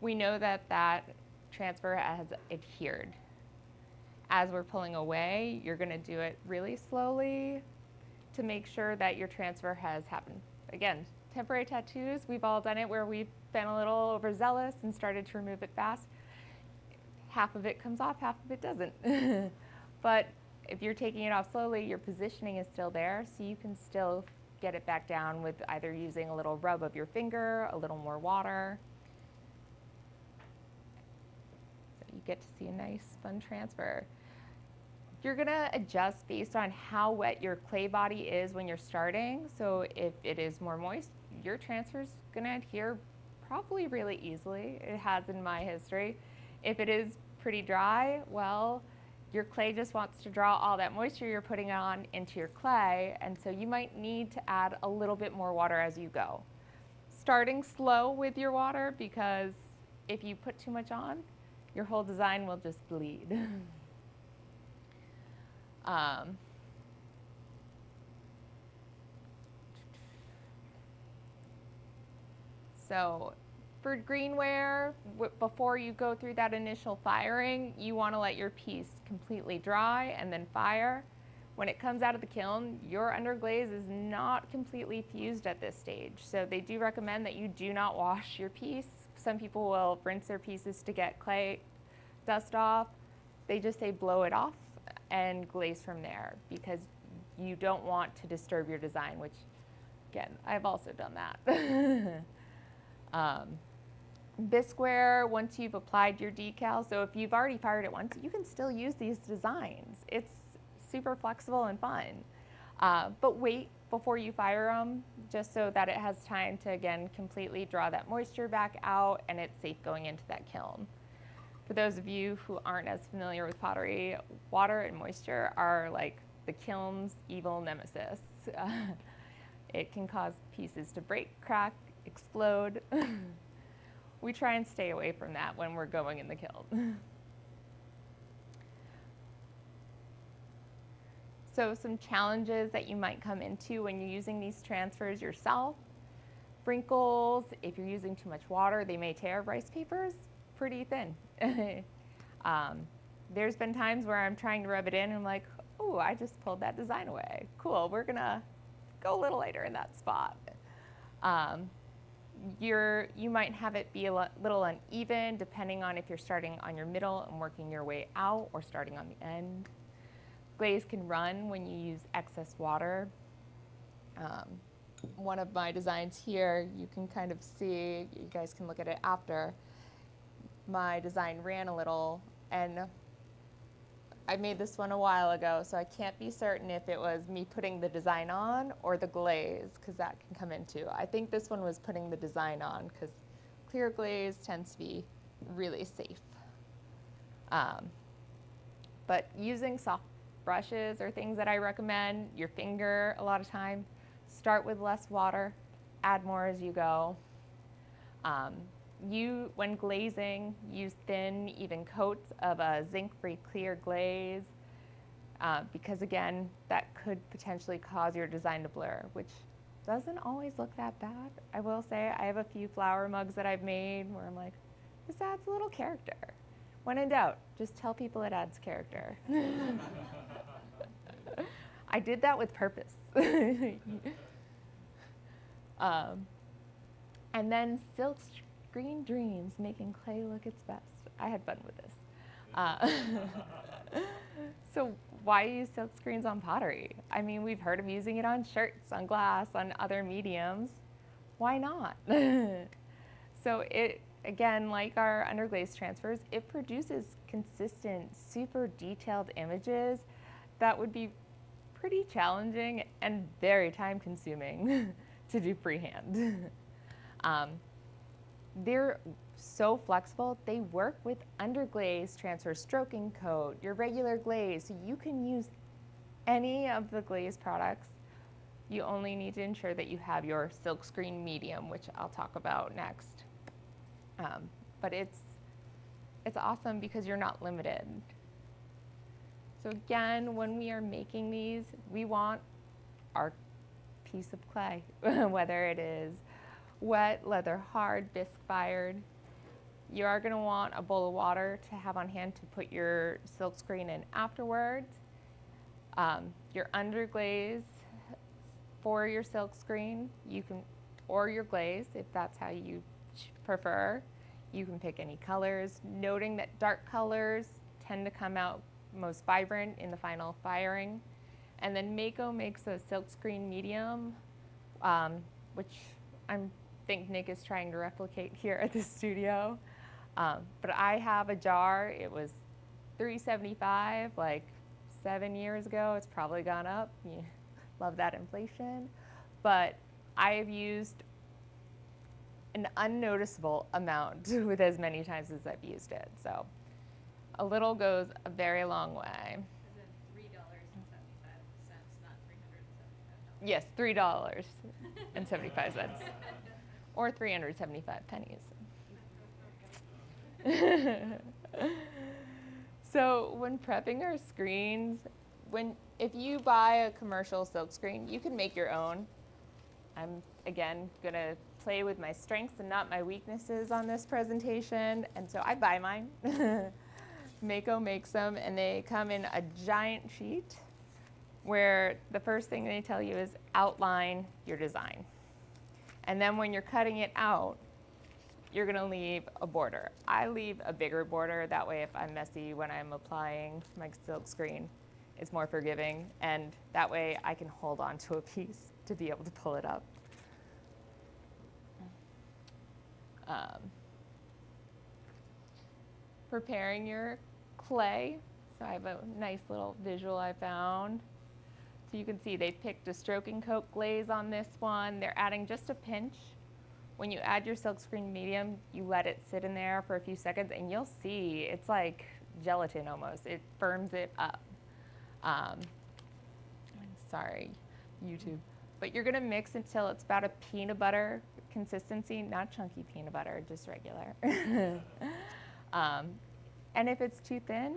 we know that that transfer has adhered. As we're pulling away, you're going to do it really slowly to make sure that your transfer has happened. Again, temporary tattoos, we've all done it where we've been a little overzealous and started to remove it fast. Half of it comes off, half of it doesn't. But if you're taking it off slowly, your positioning is still there, so you can still get it back down with either using a little rub of your finger, a little more water. So you get to see a nice, fun transfer. You're gonna adjust based on how wet your clay body is when you're starting. So if it is more moist, your transfer's gonna adhere probably really easily. It has in my history. If it is pretty dry, well, your clay just wants to draw all that moisture you're putting on into your clay, and so you might need to add a little bit more water as you go. Starting slow with your water, because if you put too much on, your whole design will just bleed. So for greenware, before you go through that initial firing, you want to let your piece completely dry and then fire. When it comes out of the kiln, your underglaze is not completely fused at this stage. So they do recommend that you do not wash your piece. Some people will rinse their pieces to get clay dust off. They just say blow it off and glaze from there, because you don't want to disturb your design, which, again, I've also done that. Bisqueware, once you've applied your decal, so if you've already fired it once, you can still use these designs. It's super flexible and fun. But wait before you fire them, just so that it has time to, again, completely draw that moisture back out and it's safe going into that kiln. For those of you who aren't as familiar with pottery, water and moisture are like the kiln's evil nemesis. It can cause pieces to break, crack, explode. We try and stay away from that when we're going in the kiln. So some challenges that you might come into when you're using these transfers yourself. Sprinkles, if you're using too much water, they may tear rice papers pretty thin. There's been times where I'm trying to rub it in and I'm like, oh, I just pulled that design away. Cool, we're gonna go a little lighter in that spot. You might have it be a little uneven depending on if you're starting on your middle and working your way out or starting on the end. Glaze can run when you use excess water. One of my designs here, you can kind of see, you guys can look at it after, my design ran a little, and I made this one a while ago, so I can't be certain if it was me putting the design on or the glaze, because that can come into. I think this one was putting the design on, because clear glaze tends to be really safe. But using soft brushes are things that I recommend. Your finger, a lot of time, start with less water, add more as you go. When glazing, use thin, even coats of a zinc-free clear glaze, because again, that could potentially cause your design to blur, which doesn't always look that bad. I will say, I have a few flower mugs that I've made where I'm like, this adds a little character. When in doubt, just tell people it adds character. I did that with purpose. And then silk screen dreams, making clay look its best. I had fun with this. So why use silk screens on pottery? I mean, we've heard of using it on shirts, on glass, on other mediums. Why not? So it, again, like our underglaze transfers, it produces consistent, super detailed images that would be pretty challenging and very time consuming to do freehand. They're so flexible, they work with underglaze transfer, stroking coat, your regular glaze, so you can use any of the glaze products. You only need to ensure that you have your silkscreen medium, which I'll talk about next. But it's awesome because you're not limited. So again, when we are making these, we want our piece of clay, whether it is wet, leather hard, bisque fired. You are going to want a bowl of water to have on hand to put your silkscreen in afterwards. Your underglaze for your silkscreen, you can, or your glaze, if that's how you prefer. You can pick any colors, noting that dark colors tend to come out most vibrant in the final firing. And then Mako makes a silkscreen medium, which I think Nick is trying to replicate here at the studio. But I have a jar. It was $3.75 like 7 years ago. It's probably gone up. You love that inflation. But I have used an unnoticeable amount with as many times as I've used it. So a little goes a very long way. And then $3.75, not $375. Yes, $3.75 or 375 pennies. So when prepping our screens, if you buy a commercial silk screen, you can make your own. I'm again gonna play with my strengths and not my weaknesses on this presentation, and so I buy mine. Mako makes them, and they come in a giant sheet where the first thing they tell you is outline your design. And then when you're cutting it out, you're gonna leave a border. I leave a bigger border, that way if I'm messy when I'm applying my silk screen, it's more forgiving, and that way I can hold on to a piece to be able to pull it up. Preparing your clay. So I have a nice little visual I found. So you can see they picked a stroking coat glaze on this one. They're adding just a pinch. When you add your silkscreen medium, you let it sit in there for a few seconds and you'll see it's like gelatin almost. It firms it up. Sorry, YouTube. But you're gonna mix until it's about a peanut butter consistency, not chunky peanut butter, just regular. And if it's too thin,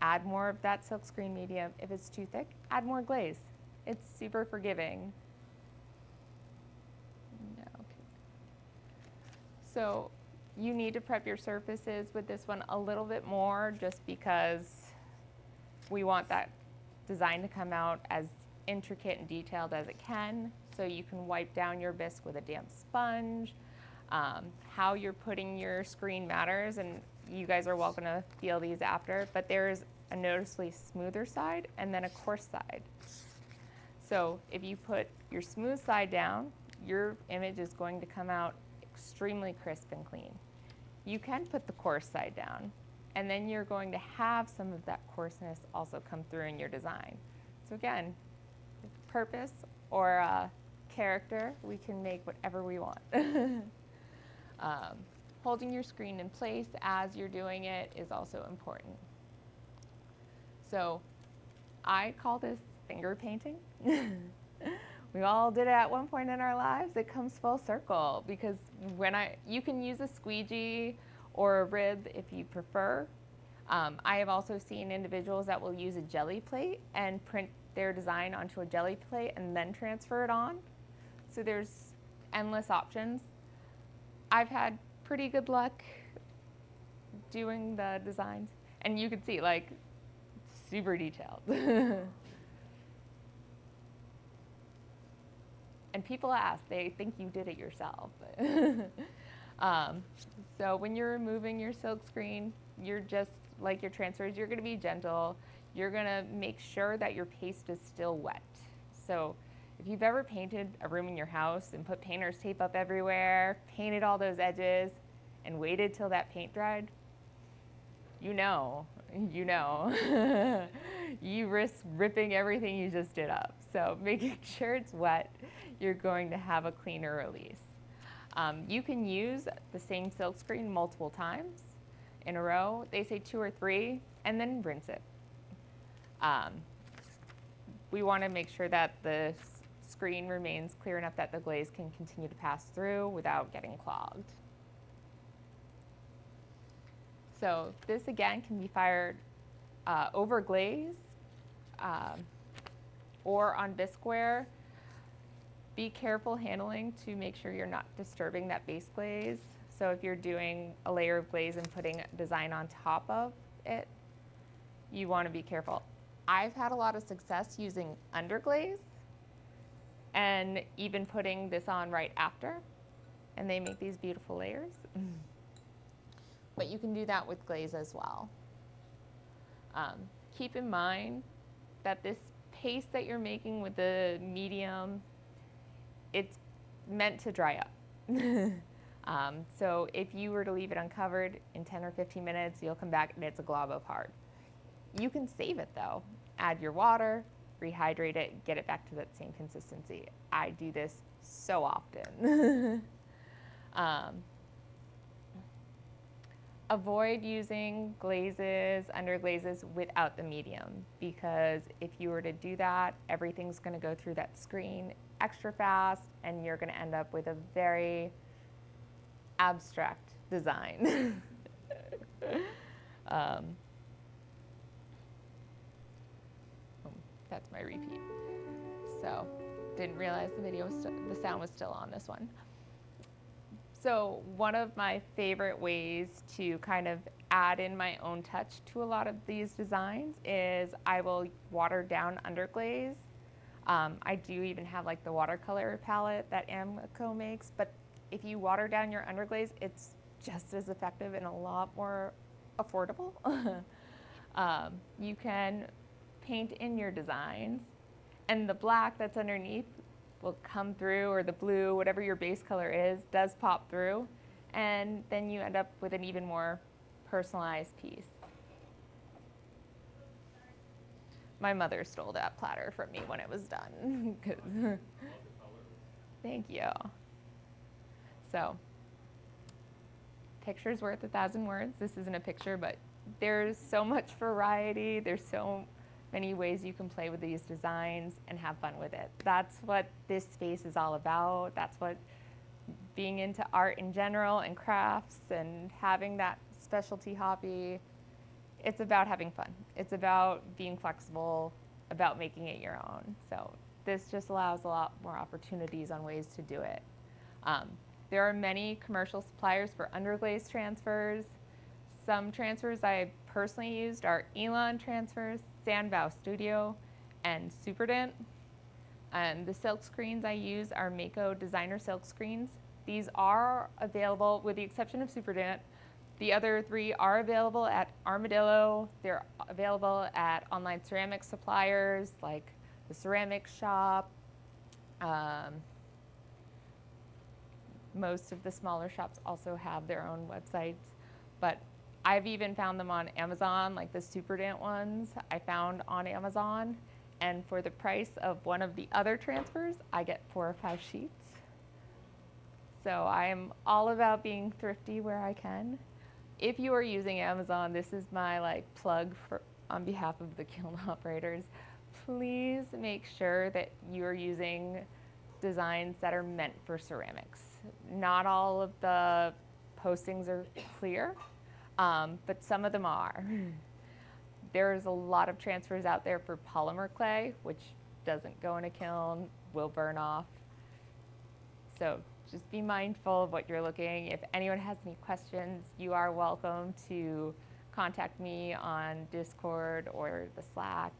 add more of that silkscreen medium. If it's too thick, add more glaze. It's super forgiving. No, okay. So you need to prep your surfaces with this one a little bit more just because we want that design to come out as intricate and detailed as it can. So you can wipe down your bisque with a damp sponge. How you're putting your screen matters, and you guys are welcome to feel these after, but there's a noticeably smoother side and then a coarse side. So if you put your smooth side down, your image is going to come out extremely crisp and clean. You can put the coarse side down, and then you're going to have some of that coarseness also come through in your design. So again, purpose or character, we can make whatever we want. Holding your screen in place as you're doing it is also important. So I call this finger painting. We all did it at one point in our lives. It comes full circle because you can use a squeegee or a rib if you prefer. I have also seen individuals that will use a jelly plate and print their design onto a jelly plate and then transfer it on. So there's endless options. I've had pretty good luck doing the designs, and you can see like super detailed. And people ask, they think you did it yourself. So when you're removing your silk screen, you're just like your transfers, you're gonna be gentle. You're gonna make sure that your paste is still wet. So if you've ever painted a room in your house and put painter's tape up everywhere, painted all those edges, and waited till that paint dried, you know. You risk ripping everything you just did up. So making sure it's wet, you're going to have a cleaner release. You can use the same silk screen multiple times in a row. They say 2 or 3, and then rinse it. We want to make sure that the screen remains clear enough that the glaze can continue to pass through without getting clogged. So this again can be fired over glaze or on bisqueware. Be careful handling to make sure you're not disturbing that base glaze. So if you're doing a layer of glaze and putting a design on top of it, you want to be careful. I've had a lot of success using underglaze and even putting this on right after, and they make these beautiful layers. But you can do that with glaze as well. Keep in mind that this paste that you're making with the medium, it's meant to dry up. So if you were to leave it uncovered in 10 or 15 minutes, you'll come back and it's a glob of hard. You can save it though. Add your water, rehydrate it, get it back to that same consistency. I do this so often. Avoid using glazes, underglazes without the medium, because if you were to do that, everything's going to go through that screen extra fast and you're going to end up with a very abstract design. That's my repeat. So didn't realize the sound was still on this one. So one of my favorite ways to kind of add in my own touch to a lot of these designs is I will water down underglaze. I do even have like the watercolor palette that Amco makes, but if you water down your underglaze, it's just as effective and a lot more affordable. You can paint in your designs, and the black that's underneath will come through, or the blue, whatever your base color is, does pop through, and then you end up with an even more personalized piece. My mother stole that platter from me when it was done. 'Cause- Thank you. So, picture's worth 1,000 words. This isn't a picture, but there's so much variety. There's so many ways you can play with these designs and have fun with it. That's what this space is all about. That's what being into art in general and crafts and having that specialty hobby, it's about having fun. It's about being flexible, about making it your own. So this just allows a lot more opportunities on ways to do it. There are many commercial suppliers for underglaze transfers. Some transfers I personally used are Elon transfers, Sandbow Studio, and Superdent. And the silk screens I use are Mako designer silk screens. These are available, with the exception of Superdent. The other three are available at Armadillo. They're available at online ceramic suppliers like the Ceramic Shop. Most of the smaller shops also have their own websites, but I've even found them on Amazon, like the Superdent ones I found on Amazon. And for the price of one of the other transfers, I get 4 or 5 sheets. So I'm all about being thrifty where I can. If you are using Amazon, this is my plug for on behalf of the kiln operators. Please make sure that you are using designs that are meant for ceramics. Not all of the postings are clear, but some of them are. There's a lot of transfers out there for polymer clay, which doesn't go in a kiln, will burn off. So just be mindful of what you're looking. If anyone has any questions, you are welcome to contact me on Discord or the Slack.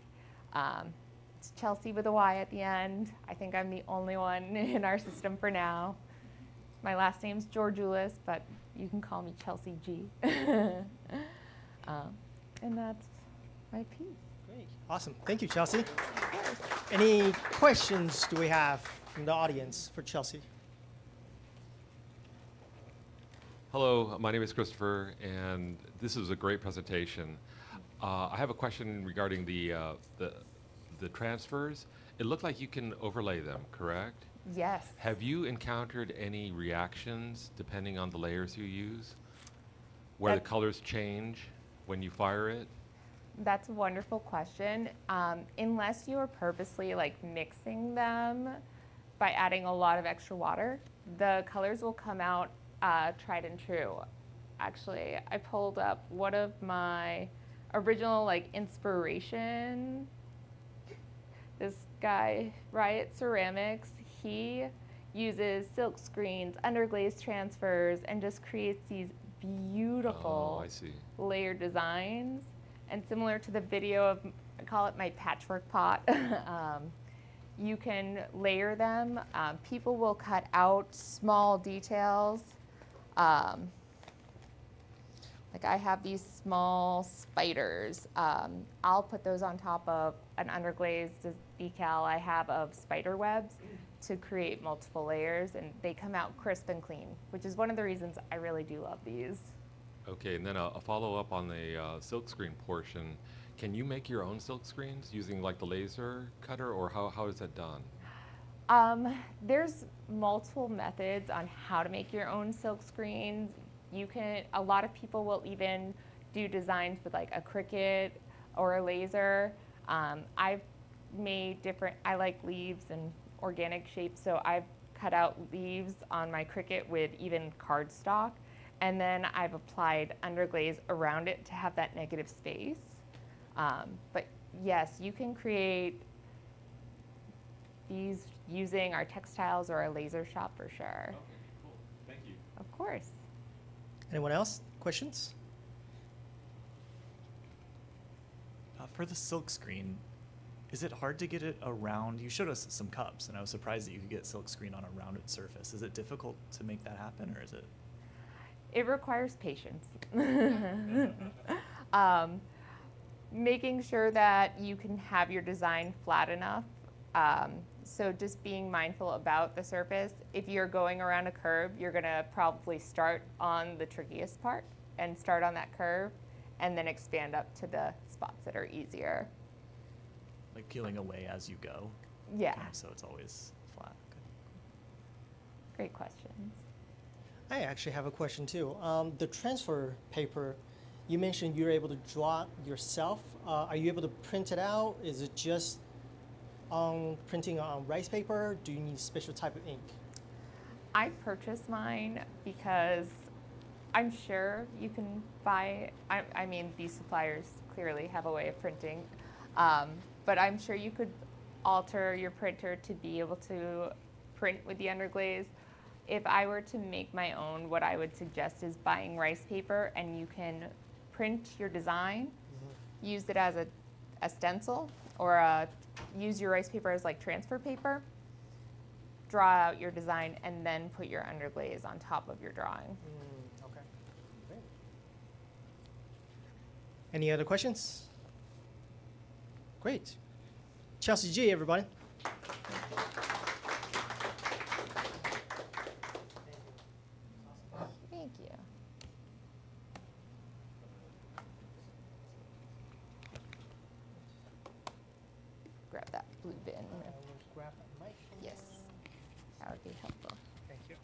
It's Chelsea with a Y at the end. I think I'm the only one in our system for now. My last name's Georgioulis, but you can call me Chelsea G. And that's my piece. Great. Awesome. Thank you, Chelsea. Any questions do we have from the audience for Chelsea? Hello, my name is Christopher, and this is a great presentation. I have a question regarding the transfers. It looked like you can overlay them, correct? Yes. Have you encountered any reactions depending on the layers you use, where the colors change when you fire it? That's a wonderful question. Unless you are purposely mixing them by adding a lot of extra water, the colors will come out tried and true. Actually, I pulled up one of my original inspiration. This guy, Riot Ceramics, he uses silk screens, underglaze transfers, and just creates these beautiful layered designs. And similar to the video of, I call it my patchwork pot, you can layer them. People will cut out small details. Like I have these small spiders. I'll put those on top of an underglazed decal I have of spider webs to create multiple layers, and they come out crisp and clean, which is one of the reasons I really do love these. Okay, and then a follow-up on the silk screen portion. Can you make your own silk screens using the laser cutter, or how is that done? There's multiple methods on how to make your own silk screens. A lot of people will even do designs with a Cricut or a laser. I've made I like leaves and organic shapes, so I've cut out leaves on my Cricut with even cardstock, and then I've applied underglaze around it to have that negative space. But yes, you can create these using our textiles or a laser shop for sure. Okay, cool. Thank you. Of course. Anyone else? Questions? For the silk screen, is it hard to get it around? You showed us some cups, and I was surprised that you could get silk screen on a rounded surface. Is it difficult to make that happen, or is it? It requires patience. Making sure that you can have your design flat enough. So just being mindful about the surface. If you're going around a curve, you're gonna probably start on the trickiest part and start on that curve and then expand up to the spots that are easier. like peeling away as you go. Yeah. So it's always flat. Okay. Great questions. I actually have a question too. The transfer paper, you mentioned you're able to draw yourself. Are you able to print it out? Is it just printing on rice paper? Do you need special type of ink? I purchased mine because I'm sure you can buy, I mean, these suppliers clearly have a way of printing, but I'm sure you could alter your printer to be able to print with the underglaze. If I were to make my own, what I would suggest is buying rice paper, and you can print your design, use it as a stencil, or use your rice paper as like transfer paper, draw out your design, and then put your underglaze on top of your drawing. Okay. Great. Any other questions? Great. Chelsea G, everybody. Thank you. Grab that blue bin. Grab a mic. Yes, that would be helpful. Thank you.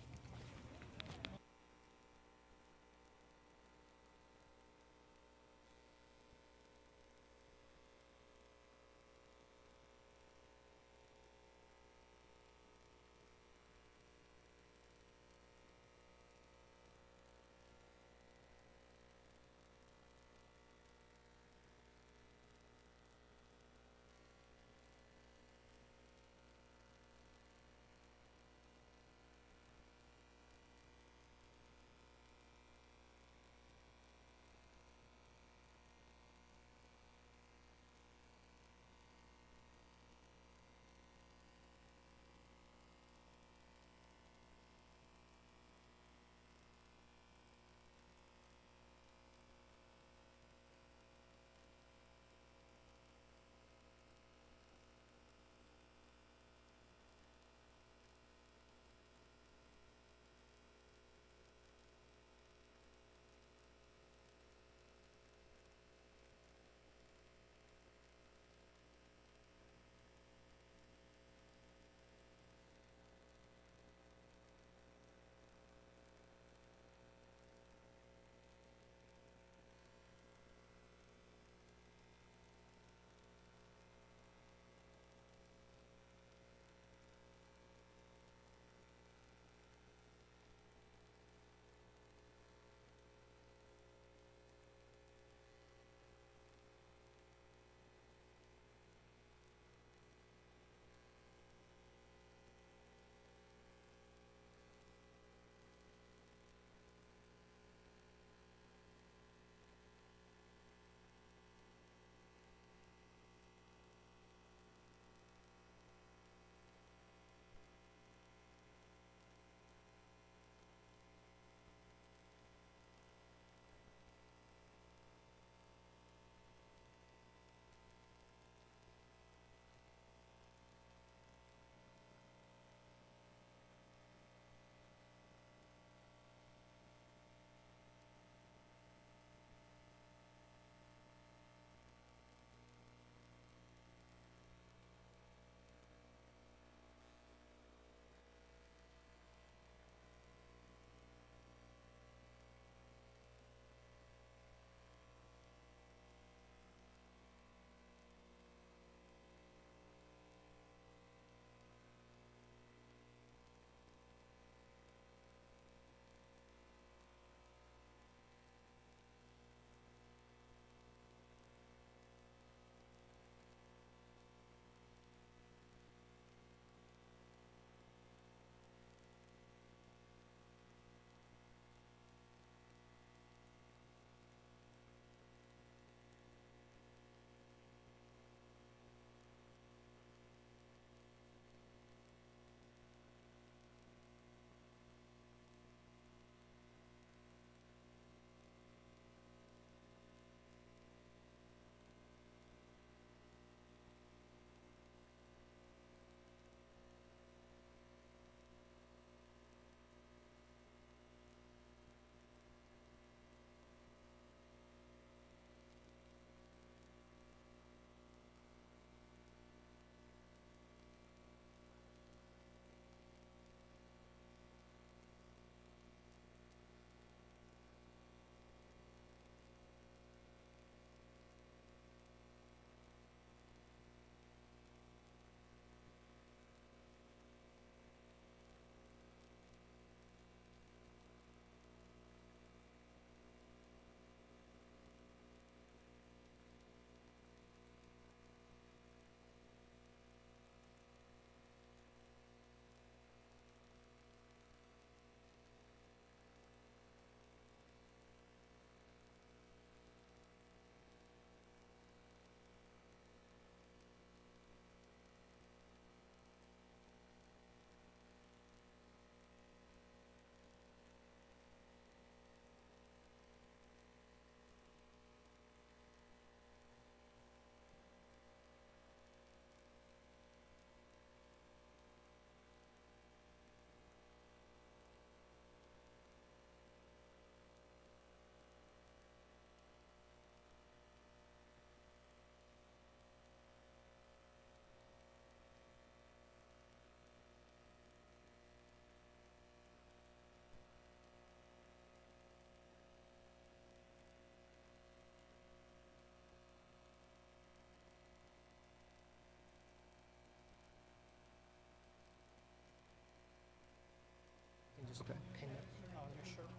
just Okay. pin it on your shirt.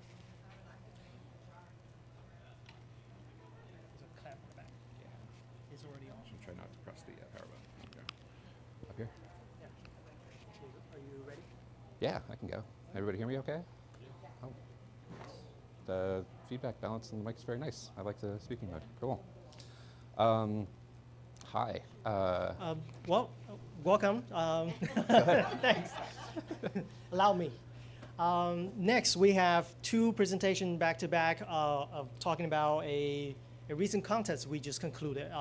There's a clamp in the back. Yeah. It's already on. Should try not to press the power button. Okay. Up here? Yeah. Are you ready? Yeah, I can go. Everybody hear me okay? Oh. The feedback balance on the mic is very nice. I like the speaking mode. Cool. Hi. Well, welcome. Thanks. Allow me. Next, we have two presentations back to back of talking about a recent contest we just concluded.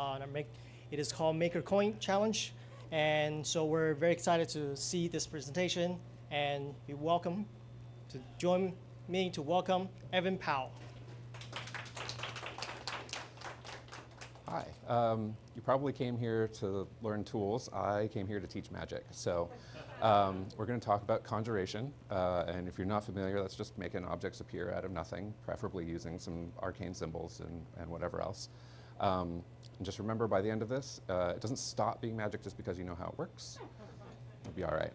It is called Maker Coin Challenge, and so we're very excited to see this presentation and be welcome to join me to welcome Evan Powell. Hi. You probably came here to learn tools. I came here to teach magic. So we're going to talk about conjuration. And if you're not familiar, that's just making objects appear out of nothing, preferably using some arcane symbols and whatever else. And just remember, by the end of this, it doesn't stop being magic just because you know how it works. It'll be all right.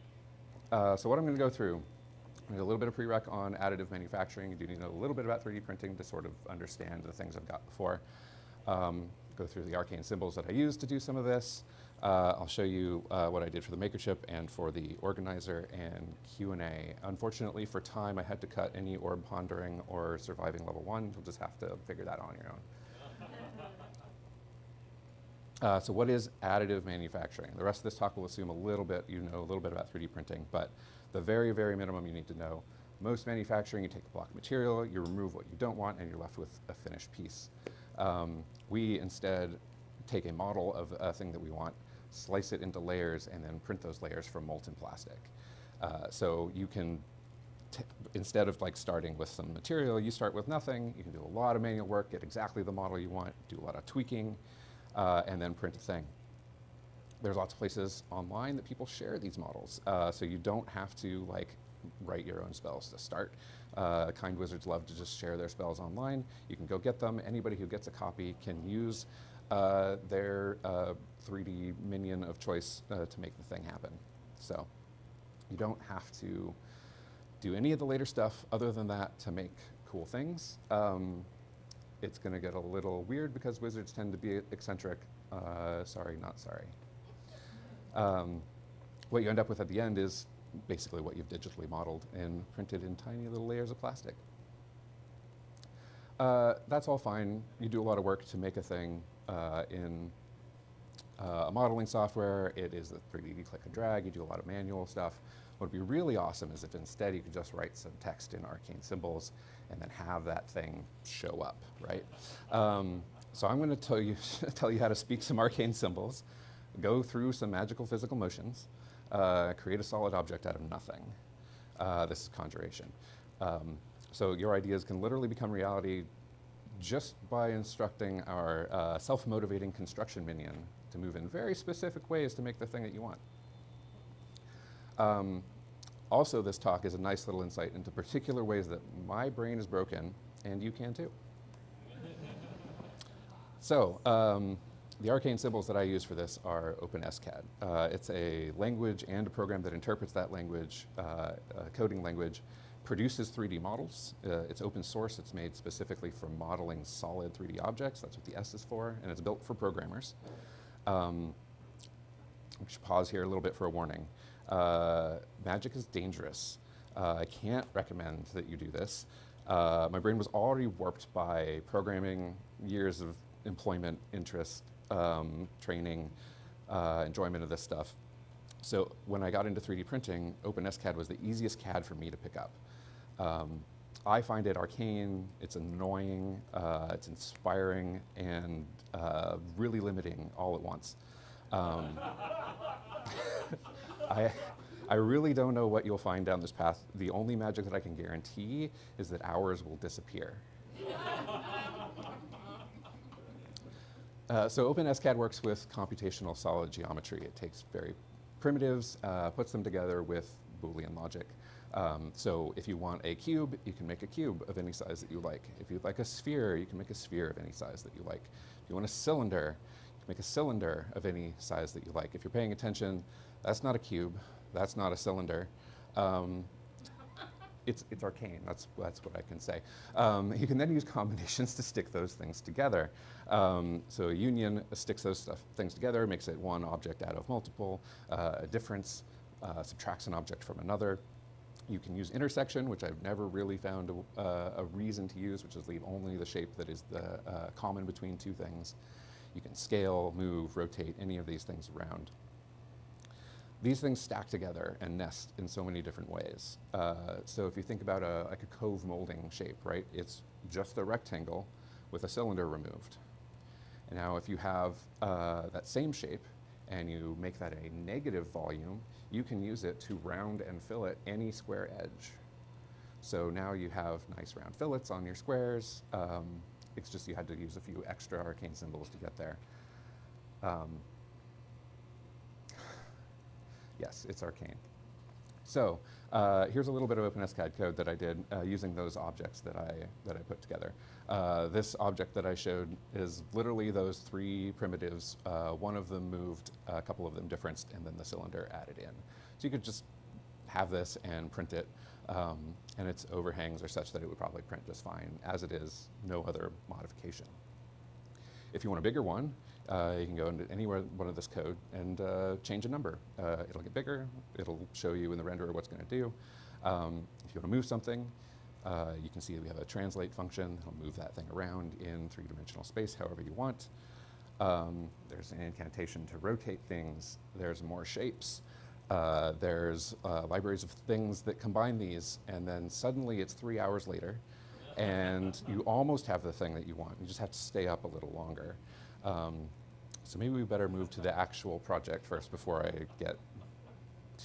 So what I'm going to go through, I'm going to do a little bit of prereq on additive manufacturing. You do need to know a little bit about 3D printing to sort of understand the things I've got before. Go through the arcane symbols that I use to do some of this. I'll show you what I did for the maker chip and for the organizer and Q&A. Unfortunately, for time, I had to cut any orb pondering or surviving level 1. You'll just have to figure that out on your own. So what is additive manufacturing? The rest of this talk will assume a little bit about 3D printing, but the very, very minimum you need to know. Most manufacturing, you take a block of material, you remove what you don't want, and you're left with a finished piece. We instead take a model of a thing that we want, slice it into layers, and then print those layers from molten plastic. So you can, instead of like starting with some material, you start with nothing. You can do a lot of manual work, get exactly the model you want, do a lot of tweaking, and then print a thing. There's lots of places online that people share these models, so you don't have to like write your own spells to start. Kind wizards love to just share their spells online. You can go get them. Anybody who gets a copy can use their 3D minion of choice to make the thing happen. So you don't have to do any of the later stuff other than that to make cool things. It's going to get a little weird because wizards tend to be eccentric. Sorry, not sorry. What you end up with at the end is basically what you've digitally modeled and printed in tiny little layers of plastic. That's all fine. You do a lot of work to make a thing in a modeling software. It is the 3D click and drag. You do a lot of manual stuff. What would be really awesome is if instead you could just write some text in arcane symbols and then have that thing show up, right? So I'm going to tell you how to speak some arcane symbols, go through some magical physical motions, create a solid object out of nothing. This is conjuration. So your ideas can literally become reality just by instructing our self-motivating construction minion to move in very specific ways to make the thing that you want. Also, this talk is a nice little insight into particular ways that my brain is broken, and you can too. So, the arcane symbols that I use for this are OpenSCAD. It's a language and a program that interprets that language, a coding language, produces 3D models. It's open source. It's made specifically for modeling solid 3D objects. That's what the S is for, and it's built for programmers. We should pause here a little bit for a warning. Magic is dangerous. I can't recommend that you do this. My brain was already warped by programming, years of employment, interest, training, enjoyment of this stuff. So when I got into 3D printing, OpenSCAD was the easiest CAD for me to pick up. I find it arcane, it's annoying, it's inspiring, and really limiting all at once. I really don't know what you'll find down this path. The only magic that I can guarantee is that hours will disappear. So OpenSCAD works with computational solid geometry. It takes very primitives, puts them together with Boolean logic. So if you want a cube, you can make a cube of any size that you like. If you'd like a sphere, you can make a sphere of any size that you like. If you want a cylinder, you can make a cylinder of any size that you like. If you're paying attention, that's not a cube. That's not a cylinder. it's arcane. That's what I can say. You can then use combinations to stick those things together. So a union sticks those things together, makes it one object out of multiple. A difference subtracts an object from another. You can use intersection, which I've never really found a reason to use, which is leave only the shape that is the common between two things. You can scale, move, rotate any of these things around. These things stack together and nest in so many different ways. So if you think about like a cove molding shape, right? It's just a rectangle with a cylinder removed. And now if you have that same shape and you make that a negative volume, you can use it to round and fillet any square edge. So now you have nice round fillets on your squares. It's just you had to use a few extra arcane symbols to get there. Yes, it's arcane. So here's a little bit of OpenSCAD code that I did using those objects that I put together. This object that I showed is literally those three primitives. One of them moved, a couple of them differenced, and then the cylinder added in. So you could just have this and print it, and its overhangs are such that it would probably print just fine. As it is, no other modification. If you want a bigger one, you can go into anywhere one of this code and change a number. It'll get bigger. It'll show you in the renderer what's going to do. If you want to move something, you can see that we have a translate function. It'll move that thing around in three-dimensional space however you want. There's an incantation to rotate things. There's more shapes. There's libraries of things that combine these, and then suddenly it's 3 hours later, and you almost have the thing that you want. You just have to stay up a little longer. So maybe we better move to the actual project first before I get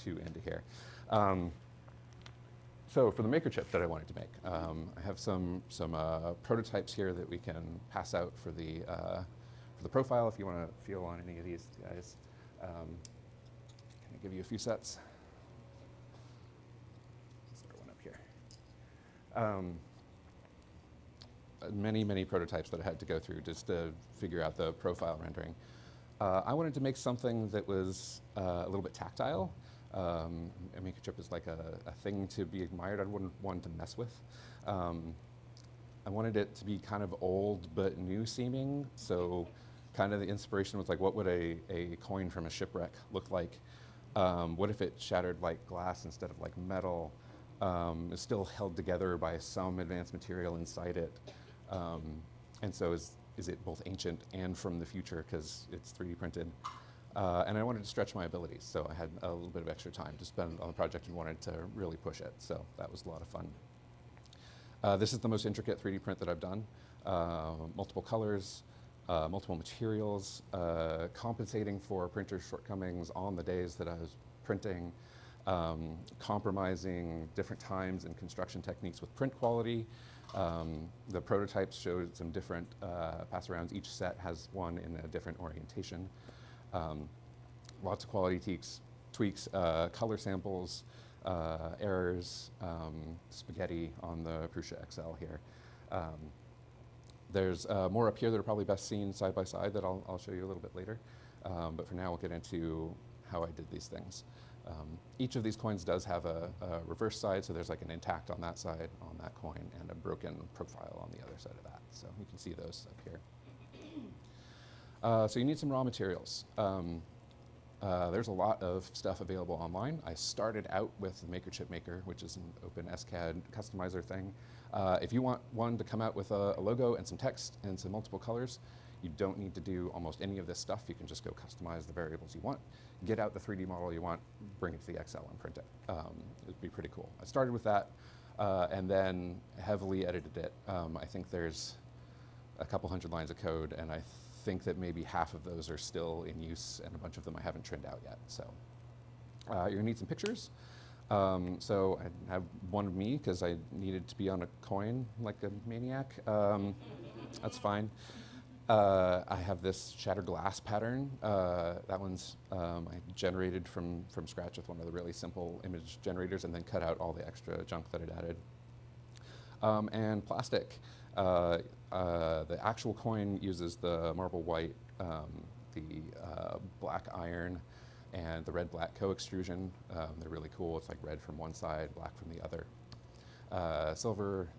too into here. So for the maker chip that I wanted to make, I have some prototypes here that we can pass out for the profile if you want to feel on any of these guys. Can I give you a few sets? Let's start one up here. Many prototypes that I had to go through just to figure out the profile rendering. I wanted to make something that was a little bit tactile. A maker chip is like a thing to be admired. I wouldn't want to mess with. I wanted it to be kind of old but new seeming. So kind of the inspiration was like, what would a coin from a shipwreck look like? What if it shattered like glass instead of like metal? It's still held together by some advanced material inside it. And so is it both ancient and from the future because it's 3D printed? And I wanted to stretch my abilities, so I had a little bit of extra time to spend on the project and wanted to really push it, so that was a lot of fun. This is the most intricate 3D print that I've done. Multiple colors, multiple materials, compensating for printer shortcomings on the days that I was printing, compromising different times and construction techniques with print quality. The prototypes showed some different pass-arounds. Each set has one in a different orientation. Lots of quality tweaks, color samples, errors, spaghetti on the Prusa XL here. There's more up here that are probably best seen side by side that I'll show you a little bit later. But for now, we'll get into how I did these things. Each of these coins does have a reverse side, so there's like an intact on that side, on that coin, and a broken profile on the other side of that. So you can see those up here. So you need some raw materials. There's a lot of stuff available online. I started out with the Maker Chip Maker, which is an open SCAD customizer thing. If you want one to come out with a logo and some text and some multiple colors, you don't need to do almost any of this stuff. You can just go customize the variables you want, get out the 3D model you want, bring it to the XL and print it. It'd be pretty cool. I started with that and then heavily edited it. I think there's a couple hundred lines of code, and I think that maybe half of those are still in use, and a bunch of them I haven't trimmed out yet. So you're gonna need some pictures. So I have one of me because I needed to be on a coin like a maniac. That's fine. I have this shattered glass pattern. That one's I generated from scratch with one of the really simple image generators and then cut out all the extra junk that I'd added. And plastic. The actual coin uses the marble white, the black iron, and the red-black co-extrusion. They're really cool. It's like red from one side, black from the other. silver,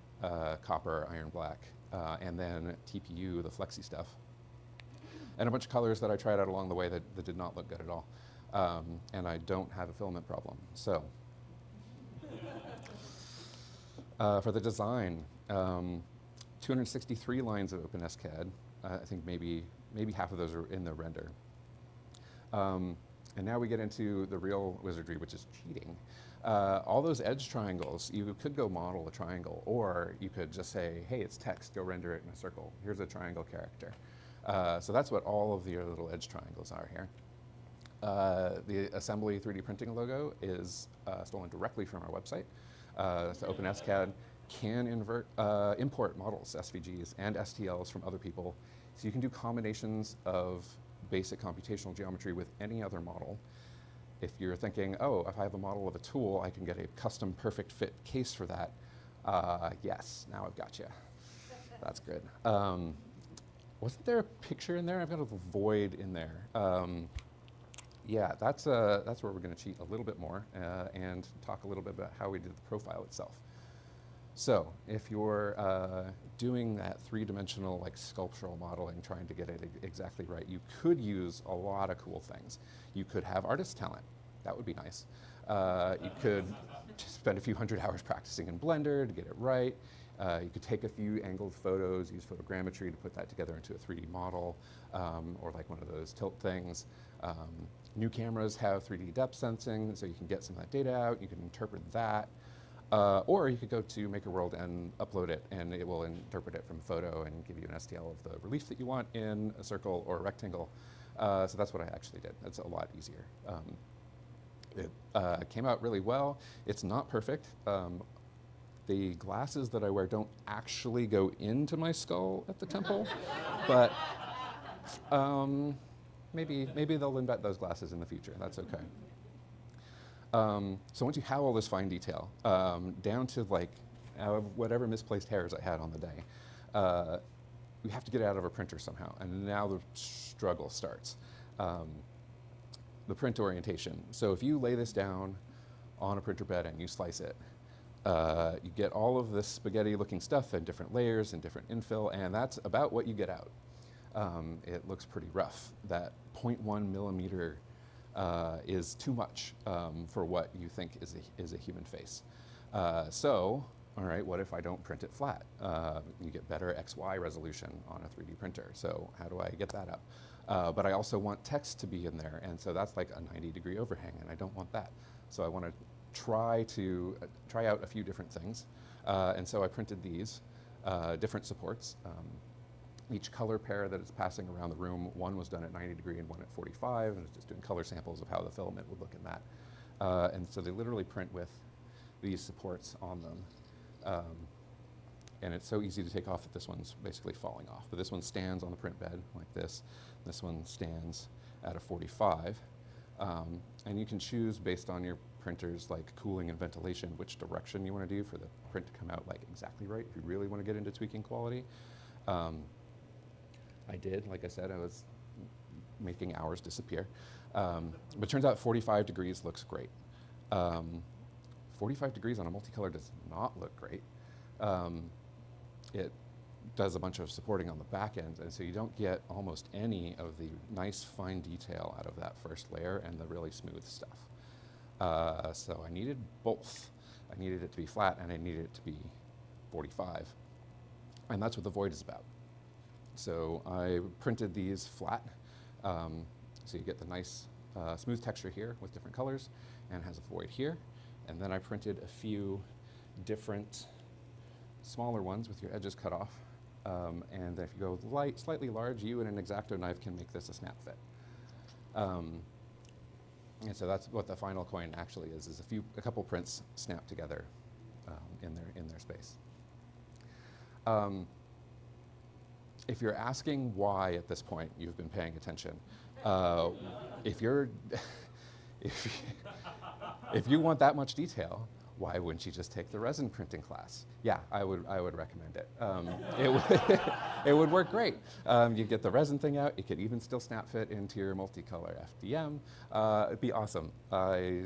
copper, iron black, and then TPU, the flexi stuff. And a bunch of colors that I tried out along the way that did not look good at all. And I don't have a filament problem. So for the design, 263 lines of OpenSCAD. I think maybe half of those are in the render. And now we get into the real wizardry, which is cheating. All those edge triangles, you could go model a triangle, or you could just say, hey, it's text, go render it in a circle. Here's a triangle character. So that's what all of the little edge triangles are here. The Asmbly 3D printing logo is stolen directly from our website. So OpenSCAD can import models, SVGs, and STLs from other people. So you can do combinations of basic computational geometry with any other model. If you're thinking, oh, if I have a model of a tool, I can get a custom perfect fit case for that. Yes, now I've got you. That's good. Wasn't there a picture in there? I've got a void in there. Yeah, that's where we're going to cheat a little bit more and talk a little bit about how we did the profile itself. So if you're doing that three-dimensional like sculptural modeling, trying to get it exactly right, you could use a lot of cool things. You could have artist talent. That would be nice. You could spend a few hundred hours practicing in Blender to get it right. You could take a few angled photos, use photogrammetry to put that together into a 3D model, or like one of those tilt things. New cameras have 3D depth sensing, so you can get some of that data out, you can interpret that. Or you could go to MakerWorld and upload it, and it will interpret it from photo and give you an STL of the relief that you want in a circle or a rectangle. So that's what I actually did. It's a lot easier. It came out really well. It's not perfect. The glasses that I wear don't actually go into my skull at the temple, but maybe they'll invent those glasses in the future. That's okay. So once you have all this fine detail, down to like whatever misplaced hairs I had on the day, we have to get it out of our printer somehow, and now the struggle starts. The print orientation. So if you lay this down on a printer bed and you slice it, you get all of this spaghetti-looking stuff in different layers and different infill, and that's about what you get out. It looks pretty rough. That 0.1 millimeter is too much for what you think is a human face. So, all right, what if I don't print it flat? You get better XY resolution on a 3D printer. So how do I get that up? But I also want text to be in there, and so that's like a 90-degree overhang, and I don't want that. So I want to try out a few different things. And so I printed these different supports. Each color pair that it's passing around the room, one was done at 90 degree and one at 45, and it's just doing color samples of how the filament would look in that. And so they literally print with these supports on them. And it's so easy to take off that this one's basically falling off. But this one stands on the print bed like this. This one stands at a 45. And you can choose based on your printer's like cooling and ventilation which direction you want to do for the print to come out like exactly right if you really want to get into tweaking quality. I did, like I said, I was making hours disappear. But it turns out 45 degrees looks great. 45 degrees on a multicolor does not look great. It does a bunch of supporting on the back end, and so you don't get almost any of the nice fine detail out of that first layer and the really smooth stuff. So I needed both. I needed it to be flat and I needed it to be 45. And that's what the void is about. So I printed these flat, so you get the nice smooth texture here with different colors, and it has a void here. And then I printed a few different smaller ones with your edges cut off. And if you go slightly large, you and an X-Acto knife can make this a snap fit. And so that's what the final coin actually is a couple prints snapped together in their space. If you're asking why at this point you've been paying attention, if you want that much detail, why wouldn't you just take the resin printing class? Yeah, I would recommend it. It would work great. You get the resin thing out. It could even still snap fit into your multicolor FDM. It'd be awesome. I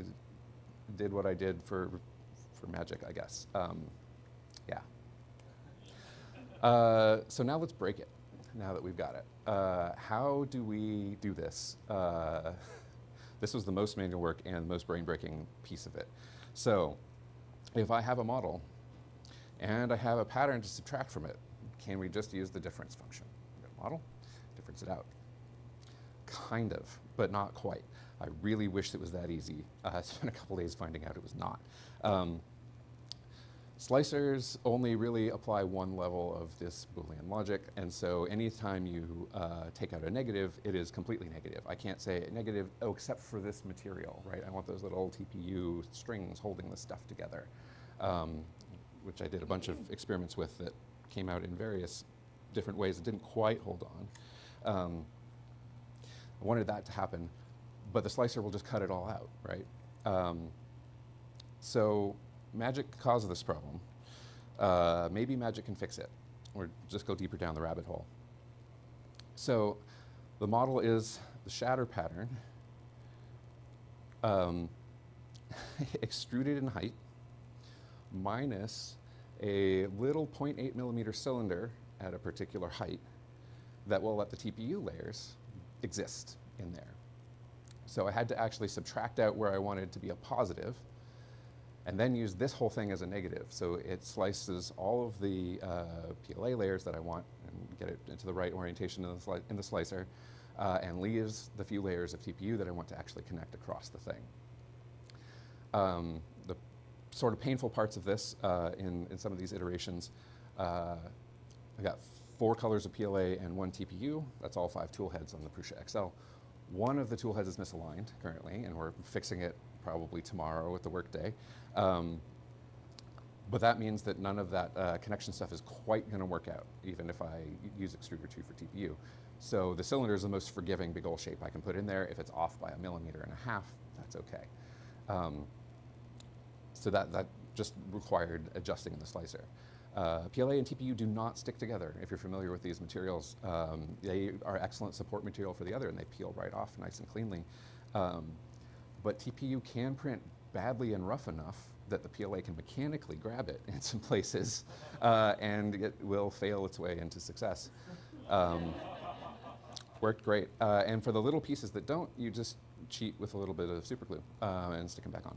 did what I did for magic, I guess. Yeah. So now let's break it, now that we've got it. How do we do this? This was the most manual work and the most brain-breaking piece of it. So if I have a model and I have a pattern to subtract from it, can we just use the difference function? We've got a model, difference it out. Kind of, but not quite. I really wished it was that easy. I spent a couple days finding out it was not. Slicers only really apply one level of this Boolean logic, and so anytime you take out a negative, it is completely negative. I can't say negative, oh, except for this material, right? I want those little TPU strings holding this stuff together, which I did a bunch of experiments with that came out in various different ways that didn't quite hold on. I wanted that to happen, but the slicer will just cut it all out, right? So magic caused this problem. Maybe magic can fix it, or just go deeper down the rabbit hole. So the model is the shatter pattern, extruded in height, minus a little 0.8 millimeter cylinder at a particular height that will let the TPU layers exist in there. So I had to actually subtract out where I wanted to be a positive, and then use this whole thing as a negative. So it slices all of the PLA layers that I want and get it into the right orientation in the slicer, and leaves the few layers of TPU that I want to actually connect across the thing. The sort of painful parts of this in some of these iterations, I got 4 colors of PLA and 1 TPU. That's all 5 tool heads on the Prusa XL. One of the tool heads is misaligned currently, and we're fixing it probably tomorrow with the workday. But that means that none of that connection stuff is quite going to work out, even if I use Extruder 2 for TPU. So the cylinder is the most forgiving big ol' shape I can put in there. If it's off by 1.5 millimeters, that's okay. So that just required adjusting in the slicer. PLA and TPU do not stick together. If you're familiar with these materials, they are excellent support material for the other, and they peel right off nice and cleanly. But TPU can print badly and rough enough that the PLA can mechanically grab it in some places, and it will fail its way into success. Worked great. And for the little pieces that don't, you just cheat with a little bit of super glue and stick them back on.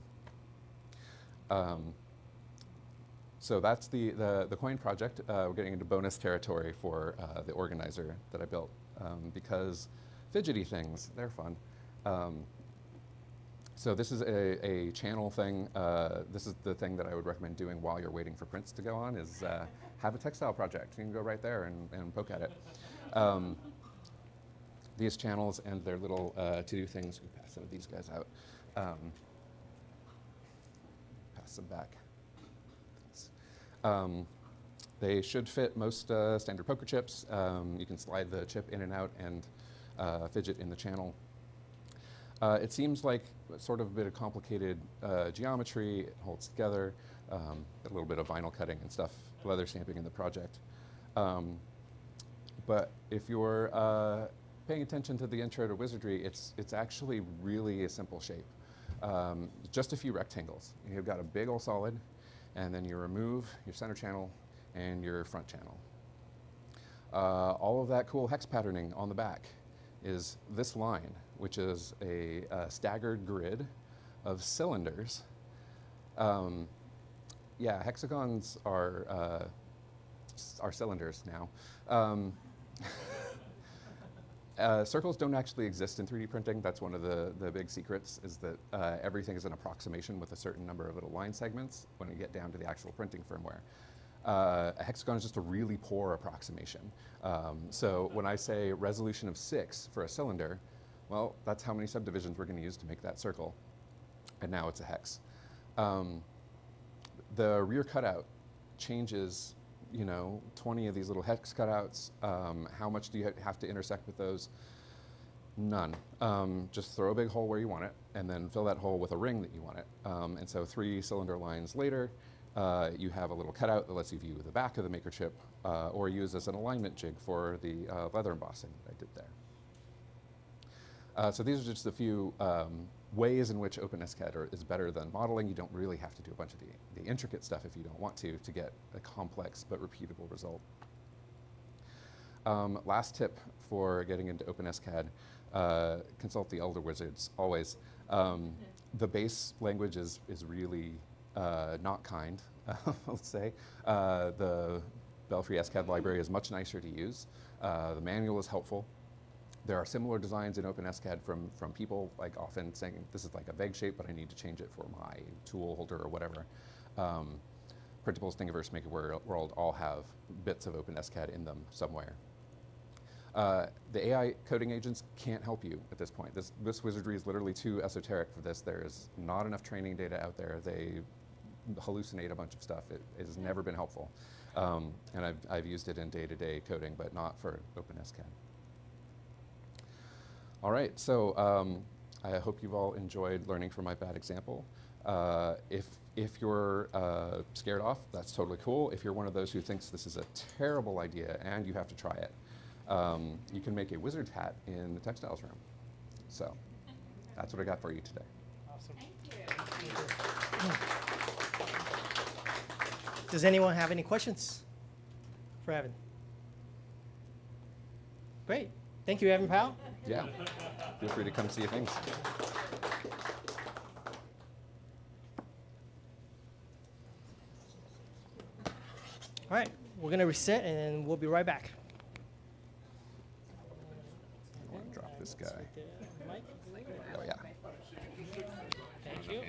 So that's the coin project. We're getting into bonus territory for the organizer that I built, because fidgety things, they're fun. So this is a channel thing. This is the thing that I would recommend doing while you're waiting for prints to go on, is have a textile project. You can go right there and poke at it. These channels and their little to-do things, we pass some of these guys out. Pass them back. They should fit most standard poker chips. You can slide the chip in and out and fidget in the channel. It seems like sort of a bit of complicated geometry. It holds together. A little bit of vinyl cutting and stuff, leather stamping in the project. But if you're paying attention to the intro to wizardry, it's actually really a simple shape. Just a few rectangles. You've got a big old solid, and then you remove your center channel and your front channel. All of that cool hex patterning on the back is this line, which is a staggered grid of cylinders. Yeah, hexagons are cylinders now. Circles don't actually exist in 3D printing. That's one of the big secrets, is that everything is an approximation with a certain number of little line segments when you get down to the actual printing firmware. A hexagon is just a really poor approximation. So when I say resolution of 6 for a cylinder, well, that's how many subdivisions we're going to use to make that circle. And now it's a hex. The rear cutout changes, 20 of these little hex cutouts. How much do you have to intersect with those? None. Just throw a big hole where you want it, and then fill that hole with a ring that you want it. And so 3 cylinder lines later, you have a little cutout that lets you view the back of the maker chip, or use as an alignment jig for the leather embossing that I did there. So these are just a few ways in which OpenSCAD is better than modeling. You don't really have to do a bunch of the intricate stuff if you don't want to get a complex but repeatable result. Last tip for getting into OpenSCAD, consult the elder wizards, always. The base language is really not kind, let's say. The Belfry SCAD library is much nicer to use. The manual is helpful. There are similar designs in OpenSCAD from people, like often saying, this is like a vague shape, but I need to change it for my tool holder or whatever. Printables, Thingiverse, Make It World all have bits of OpenSCAD in them somewhere. The AI coding agents can't help you at this point. This wizardry is literally too esoteric for this. There's not enough training data out there. They hallucinate a bunch of stuff. It has never been helpful. And I've used it in day-to-day coding, but not for OpenSCAD. All right, so I hope you've all enjoyed learning from my bad example. If you're scared off, that's totally cool. If you're one of those who thinks this is a terrible idea and you have to try it, you can make a wizard hat in the textiles room. So that's what I got for you today. Awesome. Thank you. Does anyone have any questions for Evan? Great. Thank you, Evan Powell. Yeah, feel free to come see things. All right, we're going to reset and we'll be right back. I want to drop this guy. Mike? Oh, yeah. Thank you.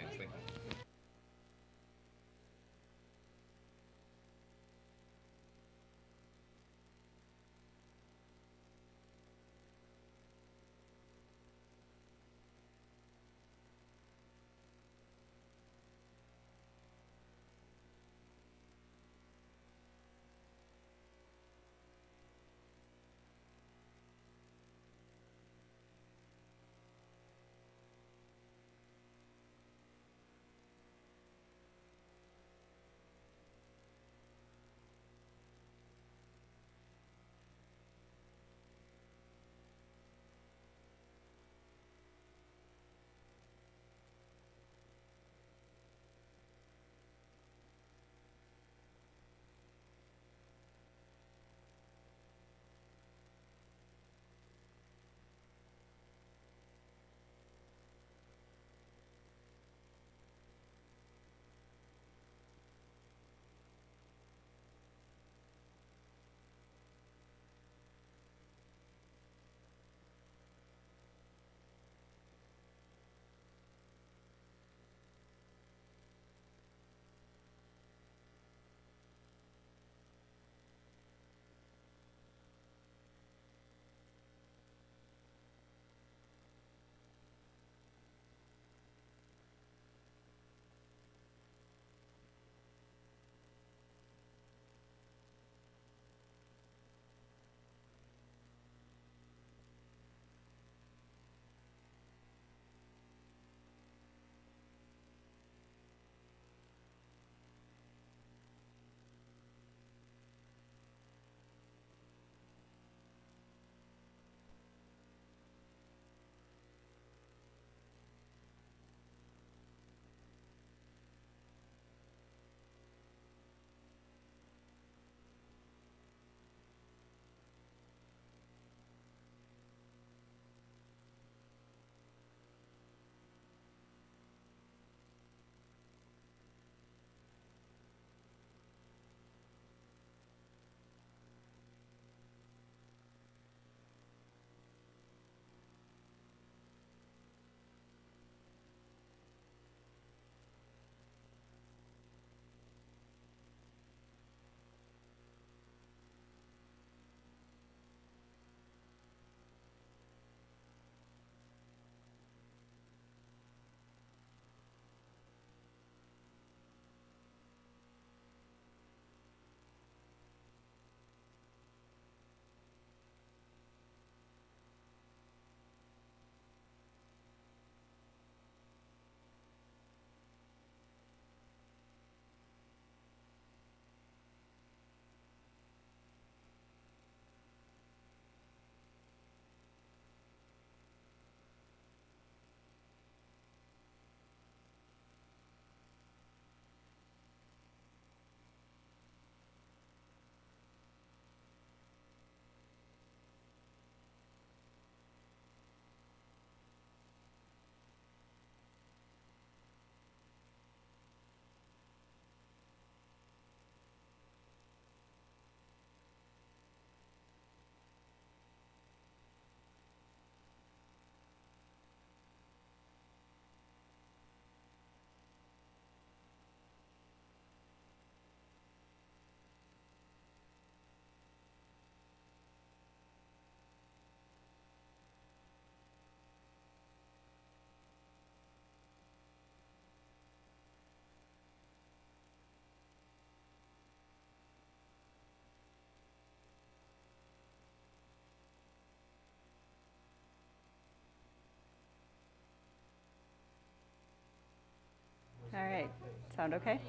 Sound okay?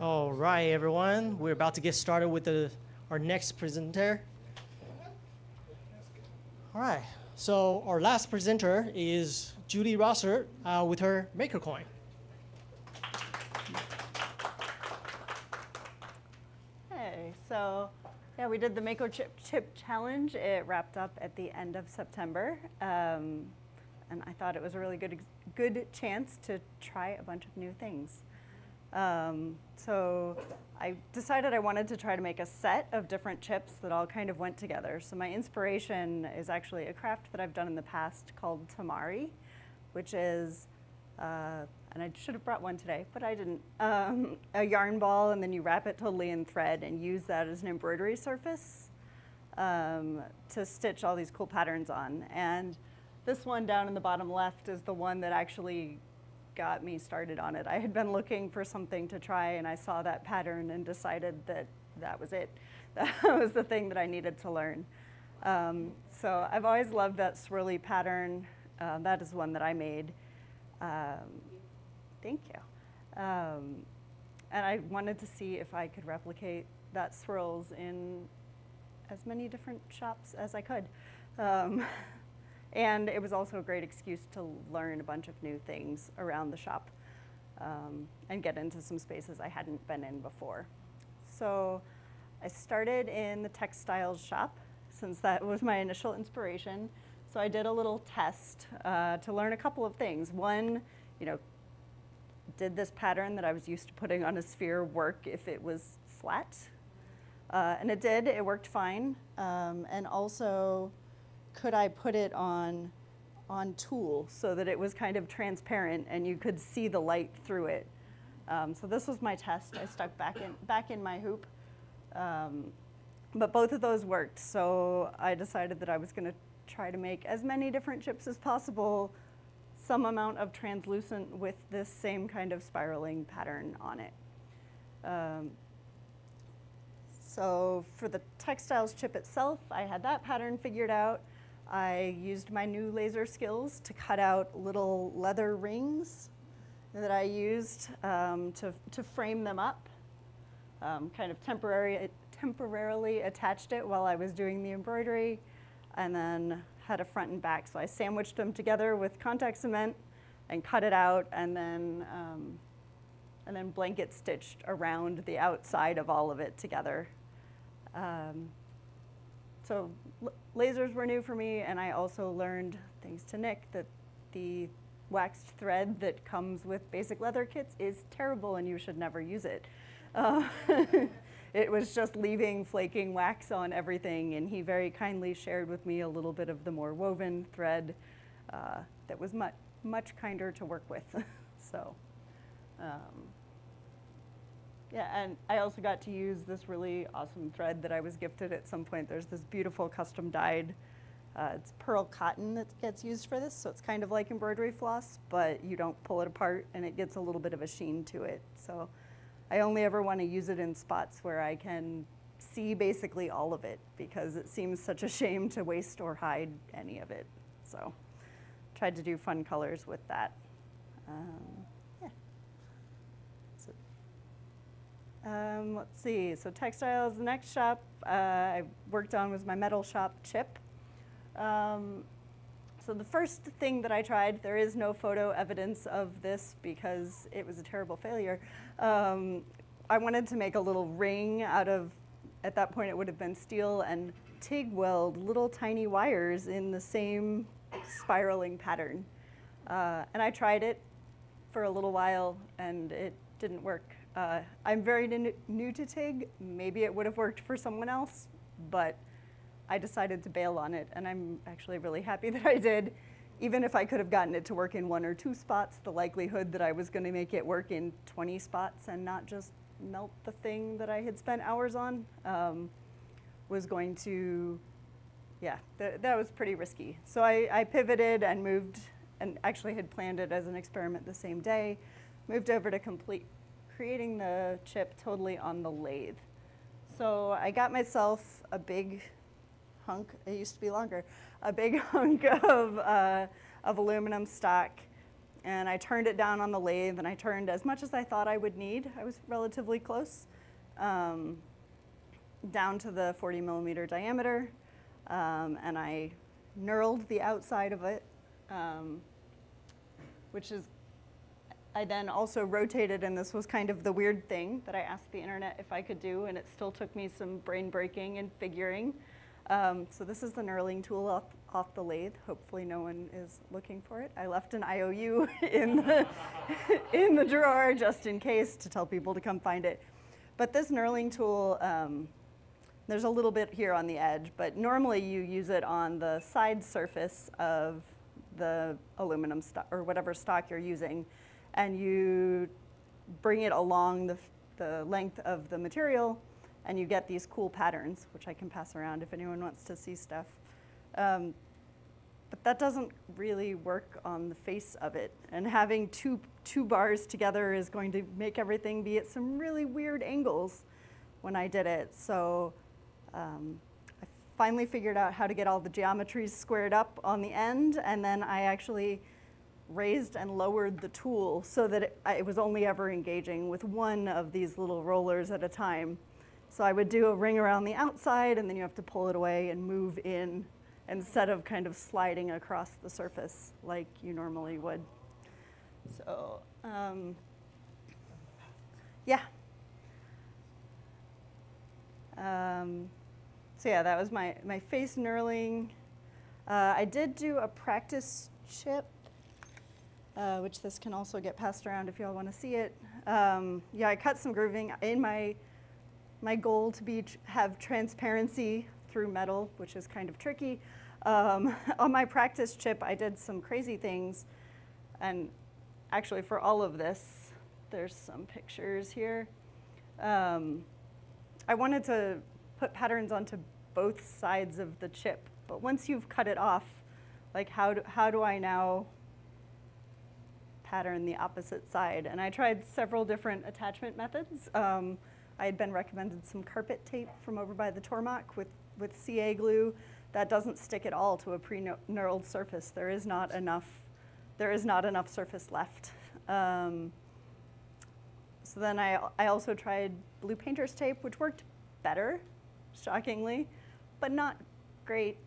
All right, everyone. We're about to get started with our next presenter. All right. So our last presenter is Judy Rosser with her Maker Coin. Hey, so yeah, we did the Mako Chip Challenge. It wrapped up at the end of September. And I thought it was a really good chance to try a bunch of new things. So I decided I wanted to try to make a set of different chips that all kind of went together. So my inspiration is actually a craft that I've done in the past called tamari, which is, and I should have brought one today, but I didn't, a yarn ball, and then you wrap it totally in thread and use that as an embroidery surface to stitch all these cool patterns on. And this one down in the bottom left is the one that actually got me started on it. I had been looking for something to try, and I saw that pattern and decided that that was it. That was the thing that I needed to learn. So I've always loved that swirly pattern. That is one that I made. Thank you. And I wanted to see if I could replicate that swirls in as many different shops as I could. And it was also a great excuse to learn a bunch of new things around the shop and get into some spaces I hadn't been in before. So I started in the textiles shop, since that was my initial inspiration. So I did a little test to learn a couple of things. One, did this pattern that I was used to putting on a sphere work if it was flat? And it did, it worked fine. And also, could I put it on tulle so that it was kind of transparent and you could see the light through it? So this was my test. I stuck back in my hoop. But both of those worked, so I decided that I was going to try to make as many different chips as possible, some amount of translucent with this same kind of spiraling pattern on it. So for the textiles chip itself, I had that pattern figured out. I used my new laser skills to cut out little leather rings that I used to frame them up, kind of temporarily attached it while I was doing the embroidery, and then had a front and back. So I sandwiched them together with contact cement and cut it out, and then blanket stitched around the outside of all of it together. So lasers were new for me, and I also learned, thanks to Nick, that the waxed thread that comes with basic leather kits is terrible and you should never use it. It was just leaving flaking wax on everything, and he very kindly shared with me a little bit of the more woven thread that was much kinder to work with. So, yeah, and I also got to use this really awesome thread that I was gifted at some point. There's this beautiful custom dyed, it's pearl cotton that gets used for this, so it's kind of like embroidery floss, but you don't pull it apart, and it gets a little bit of a sheen to it. So I only ever want to use it in spots where I can see basically all of it, because it seems such a shame to waste or hide any of it. So tried to do fun colors with that. Yeah. Let's see, so textiles, the next shop I worked on was my metal shop chip. So the first thing that I tried, there is no photo evidence of this because it was a terrible failure. I wanted to make a little ring out of, at that point it would have been steel, and TIG weld little tiny wires in the same spiraling pattern. And I tried it for a little while and it didn't work. I'm very new to TIG. Maybe it would have worked for someone else, but I decided to bail on it, and I'm actually really happy that I did. Even if I could have gotten it to work in 1 or 2 spots, the likelihood that I was going to make it work in 20 spots and not just melt the thing that I had spent hours on was going to, yeah, that was pretty risky. So I pivoted and moved, and actually had planned it as an experiment the same day, moved over to creating the chip totally on the lathe. So I got myself a big hunk, it used to be longer, a big hunk of aluminum stock, and I turned it down on the lathe, and I turned as much as I thought I would need. I was relatively close, down to the 40 millimeter diameter, and I knurled the outside of it, which is, I then also rotated, and this was kind of the weird thing that I asked the internet if I could do, and it still took me some brain breaking and figuring. So this is the knurling tool off the lathe. Hopefully no one is looking for it. I left an IOU in the drawer just in case to tell people to come find it. But this knurling tool, there's a little bit here on the edge, but normally you use it on the side surface of the aluminum stock or whatever stock you're using, and you bring it along the length of the material, and you get these cool patterns, which I can pass around if anyone wants to see stuff. But that doesn't really work on the face of it, and having two bars together is going to make everything be at some really weird angles when I did it. So I finally figured out how to get all the geometries squared up on the end, and then I actually raised and lowered the tool so that it was only ever engaging with one of these little rollers at a time. So I would do a ring around the outside, and then you have to pull it away and move in instead of kind of sliding across the surface like you normally would. So, yeah. So yeah, that was my face knurling. I did do a practice chip, which this can also get passed around if y'all want to see it. Yeah, I cut some grooving in my goal to have transparency through metal, which is kind of tricky. On my practice chip, I did some crazy things, and actually for all of this, there's some pictures here. I wanted to put patterns onto both sides of the chip, but once you've cut it off, like how do I now pattern the opposite side? And I tried several different attachment methods. I had been recommended some carpet tape from over by the Tormach with CA glue. That doesn't stick at all to a pre-knurled surface. There is not enough surface left. So then I also tried blue painter's tape, which worked better, shockingly, but not great,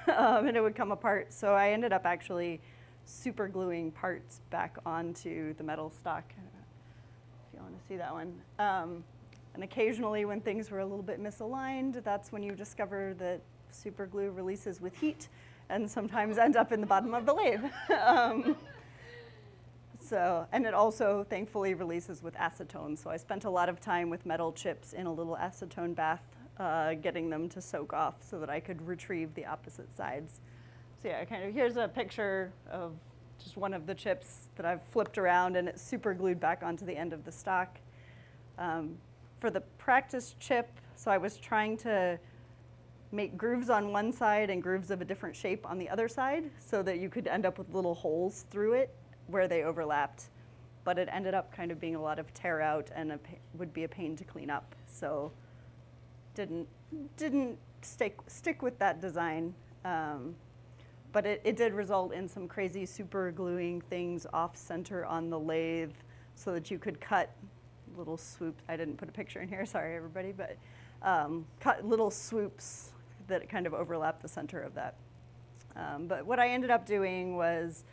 and it would come apart. So I ended up actually super gluing parts back onto the metal stock, if you want to see that one. And occasionally when things were a little bit misaligned, that's when you discover that super glue releases with heat and sometimes end up in the bottom of the lathe. And it also thankfully releases with acetone. So I spent a lot of time with metal chips in a little acetone bath, getting them to soak off so that I could retrieve the opposite sides. So yeah, here's a picture of just one of the chips that I've flipped around, and it's super glued back onto the end of the stock. For the practice chip, so I was trying to make grooves on one side and grooves of a different shape on the other side so that you could end up with little holes through it where they overlapped. But it ended up kind of being a lot of tear out and would be a pain to clean up. So didn't stick with that design. But it did result in some crazy super gluing things off center on the lathe so that you could cut little swoops. I didn't put a picture in here, sorry everybody, but cut little swoops that kind of overlap the center of that. But what I ended up doing was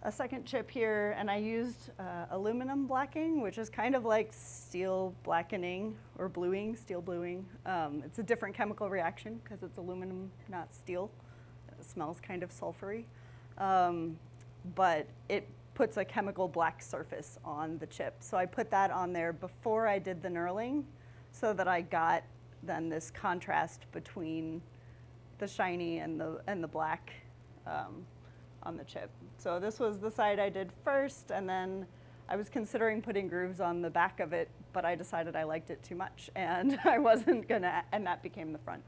a second chip here, and I used aluminum blacking, which is kind of like steel blackening or bluing, steel bluing. It's a different chemical reaction because it's aluminum, not steel. It smells kind of sulfury, but it puts a chemical black surface on the chip. So I put that on there before I did the knurling so that I got then this contrast between the shiny and the black on the chip. So this was the side I did first, and then I was considering putting grooves on the back of it, but I decided I liked it too much and I wasn't gonna, and that became the front.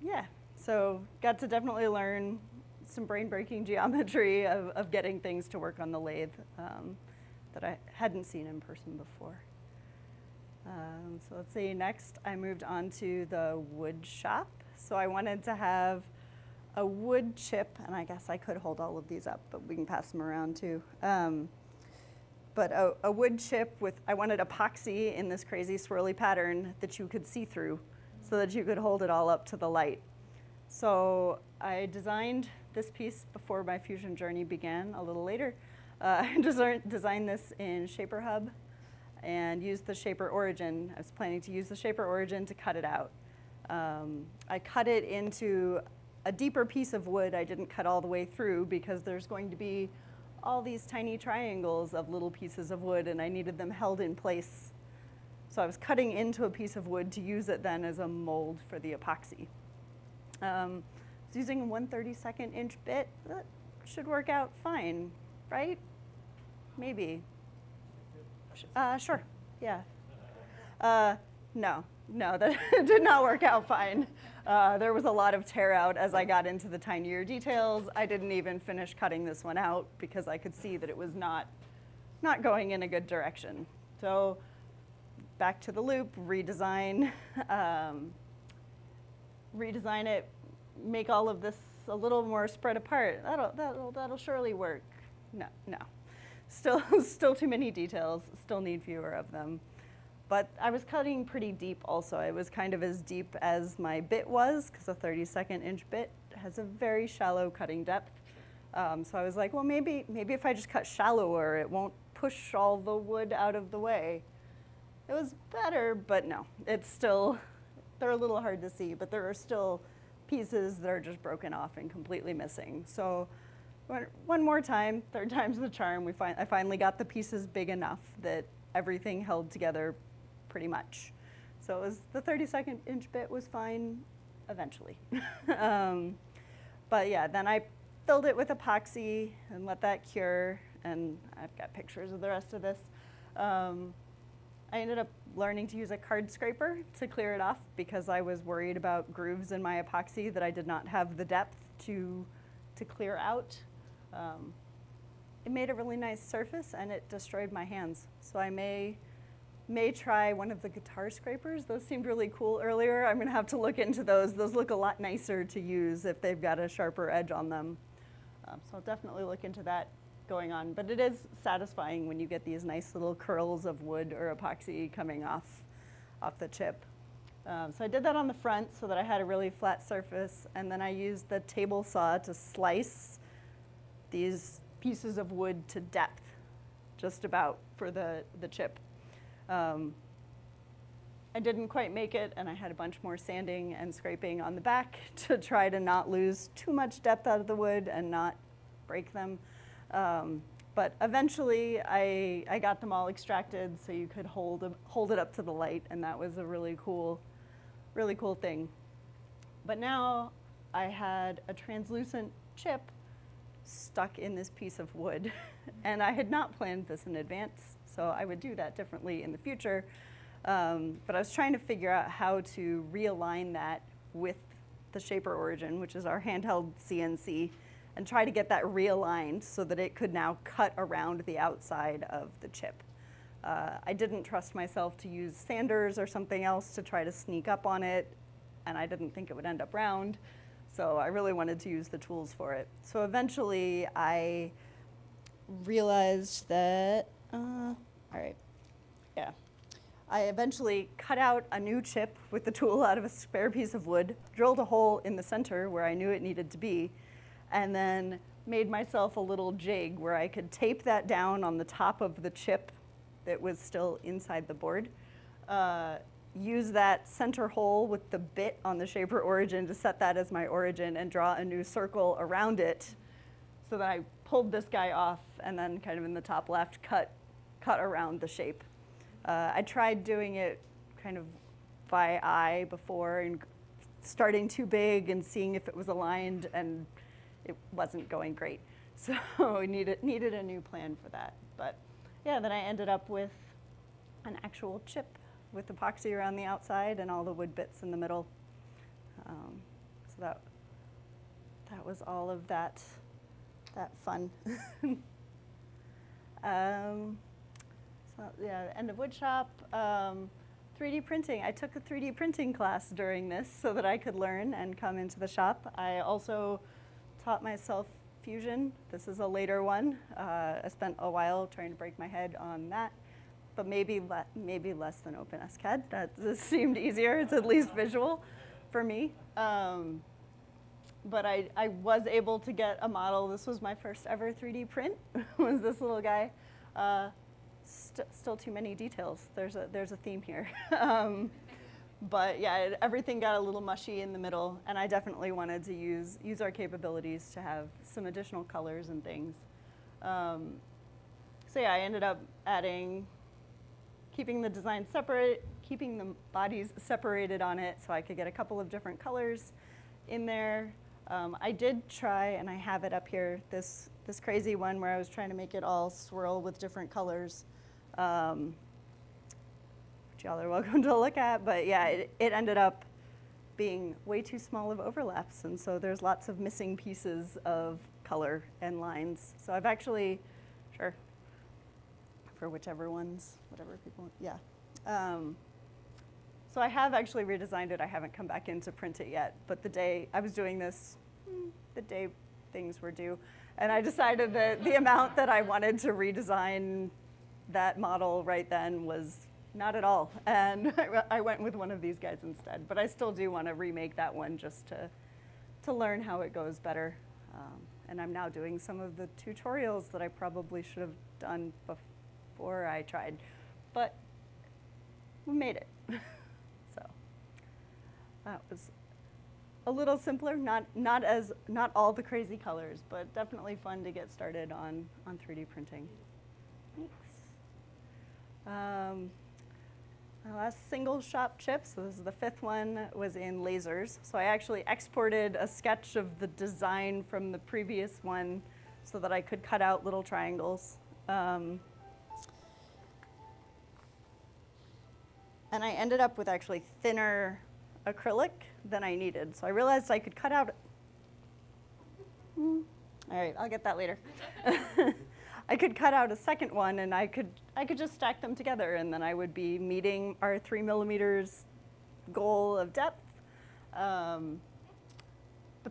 Yeah, so got to definitely learn some brain-breaking geometry of getting things to work on the lathe that I hadn't seen in person before. So let's see, next I moved on to the wood shop. So I wanted to have a wood chip, and I guess I could hold all of these up, but we can pass them around too. But a wood chip with, I wanted epoxy in this crazy swirly pattern that you could see through so that you could hold it all up to the light. So I designed this piece before my fusion journey began, a little later. I designed this in Shaper Hub and used the Shaper Origin. I was planning to use the Shaper Origin to cut it out. I cut it into a deeper piece of wood. I didn't cut all the way through because there's going to be all these tiny triangles of little pieces of wood, and I needed them held in place. So I was cutting into a piece of wood to use it then as a mold for the epoxy. I was using a 1/32 inch bit. That should work out fine, right? Maybe. Sure, yeah. No, that did not work out fine. There was a lot of tear out as I got into the tinier details. I didn't even finish cutting this one out because I could see that it was not going in a good direction. So back to the loop, redesign it, make all of this a little more spread apart. That'll surely work. No. Still too many details, still need fewer of them. But I was cutting pretty deep also. I was kind of as deep as my bit was, because a 32nd inch bit has a very shallow cutting depth. So I was like, well, maybe if I just cut shallower, it won't push all the wood out of the way. It was better, but no, it's still, they're a little hard to see, but there are still pieces that are just broken off and completely missing. So one more time, third time's the charm. I finally got the pieces big enough that everything held together pretty much. So the 32nd inch bit was fine eventually. But yeah, then I filled it with epoxy and let that cure, and I've got pictures of the rest of this. I ended up learning to use a card scraper to clear it off because I was worried about grooves in my epoxy that I did not have the depth to clear out. It made a really nice surface and it destroyed my hands. So I may try one of the guitar scrapers. Those seemed really cool earlier. I'm gonna have to look into those. Those look a lot nicer to use if they've got a sharper edge on them. So I'll definitely look into that going on. But it is satisfying when you get these nice little curls of wood or epoxy coming off the chip. So I did that on the front so that I had a really flat surface, and then I used the table saw to slice these pieces of wood to depth, just about, for the chip. I didn't quite make it, and I had a bunch more sanding and scraping on the back to try to not lose too much depth out of the wood and not break them. But eventually, I got them all extracted so you could hold it up to the light, and that was a really cool thing. But now I had a translucent chip stuck in this piece of wood, and I had not planned this in advance, so I would do that differently in the future. But I was trying to figure out how to realign that with the Shaper Origin, which is our handheld CNC, and try to get that realigned so that it could now cut around the outside of the chip. I didn't trust myself to use sanders or something else to try to sneak up on it, and I didn't think it would end up round, so I really wanted to use the tools for it. So eventually I realized that, I eventually cut out a new chip with the tool out of a spare piece of wood, drilled a hole in the center where I knew it needed to be, and then made myself a little jig where I could tape that down on the top of the chip that was still inside the board. Use that center hole with the bit on the Shaper Origin to set that as my origin and draw a new circle around it so that I pulled this guy off and then kind of in the top left cut around the shape. I tried doing it kind of by eye before and starting too big and seeing if it was aligned, and it wasn't going great. So we needed a new plan for that. But yeah, then I ended up with an actual chip with epoxy around the outside and all the wood bits in the middle. So that was all of that fun. So yeah, end of wood shop. 3D printing. I took a 3D printing class during this so that I could learn and come into the shop. I also taught myself Fusion. This is a later one. I spent a while trying to break my head on that, but maybe less than OpenSCAD. That just seemed easier. It's at least visual for me. But I was able to get a model. This was my first ever 3D print, was this little guy. Still too many details. There's a theme here. But yeah, everything got a little mushy in the middle, and I definitely wanted to use our capabilities to have some additional colors and things. So yeah, I ended up keeping the design separate, keeping the bodies separated on it so I could get a couple of different colors in there. I did try, and I have it up here, this crazy one where I was trying to make it all swirl with different colors. Which y'all are welcome to look at, but yeah, it ended up being way too small of overlaps, and so there's lots of missing pieces of color and lines. So I've actually, sure, for whichever ones, whatever people, yeah. So I have actually redesigned it. I haven't come back in to print it yet, but the day I was doing this, the day things were due, and I decided that the amount that I wanted to redesign that model right then was not at all, and I went with one of these guys instead. But I still do want to remake that one just to learn how it goes better. And I'm now doing some of the tutorials that I probably should have done before I tried, but we made it. So that was a little simpler, not all the crazy colors, but definitely fun to get started on 3D printing. Thanks. My last single shop chip, so this is the 5th one, was in lasers. So I actually exported a sketch of the design from the previous one so that I could cut out little triangles. And I ended up with actually thinner acrylic than I needed. So I realized I could cut out, all right, I'll get that later. I could cut out a second one, and I could just stack them together, and then I would be meeting our 3 millimeters goal of depth. But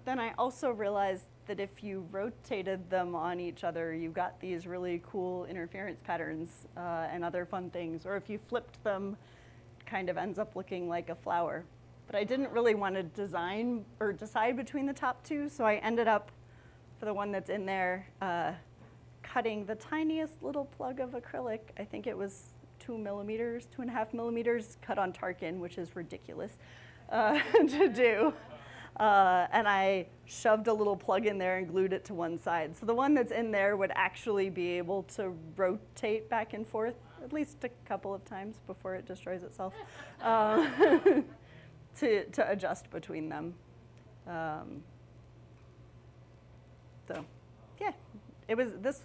then I also realized that if you rotated them on each other, you got these really cool interference patterns and other fun things. Or if you flipped them, it kind of ends up looking like a flower. But I didn't really want to design or decide between the top two, so I ended up, for the one that's in there, cutting the tiniest little plug of acrylic. I think it was 2 millimeters, 2.5 millimeters, cut on Tarkin, which is ridiculous to do. And I shoved a little plug in there and glued it to one side. So the one that's in there would actually be able to rotate back and forth at least a couple of times before it destroys itself to adjust between them. So yeah, it was this.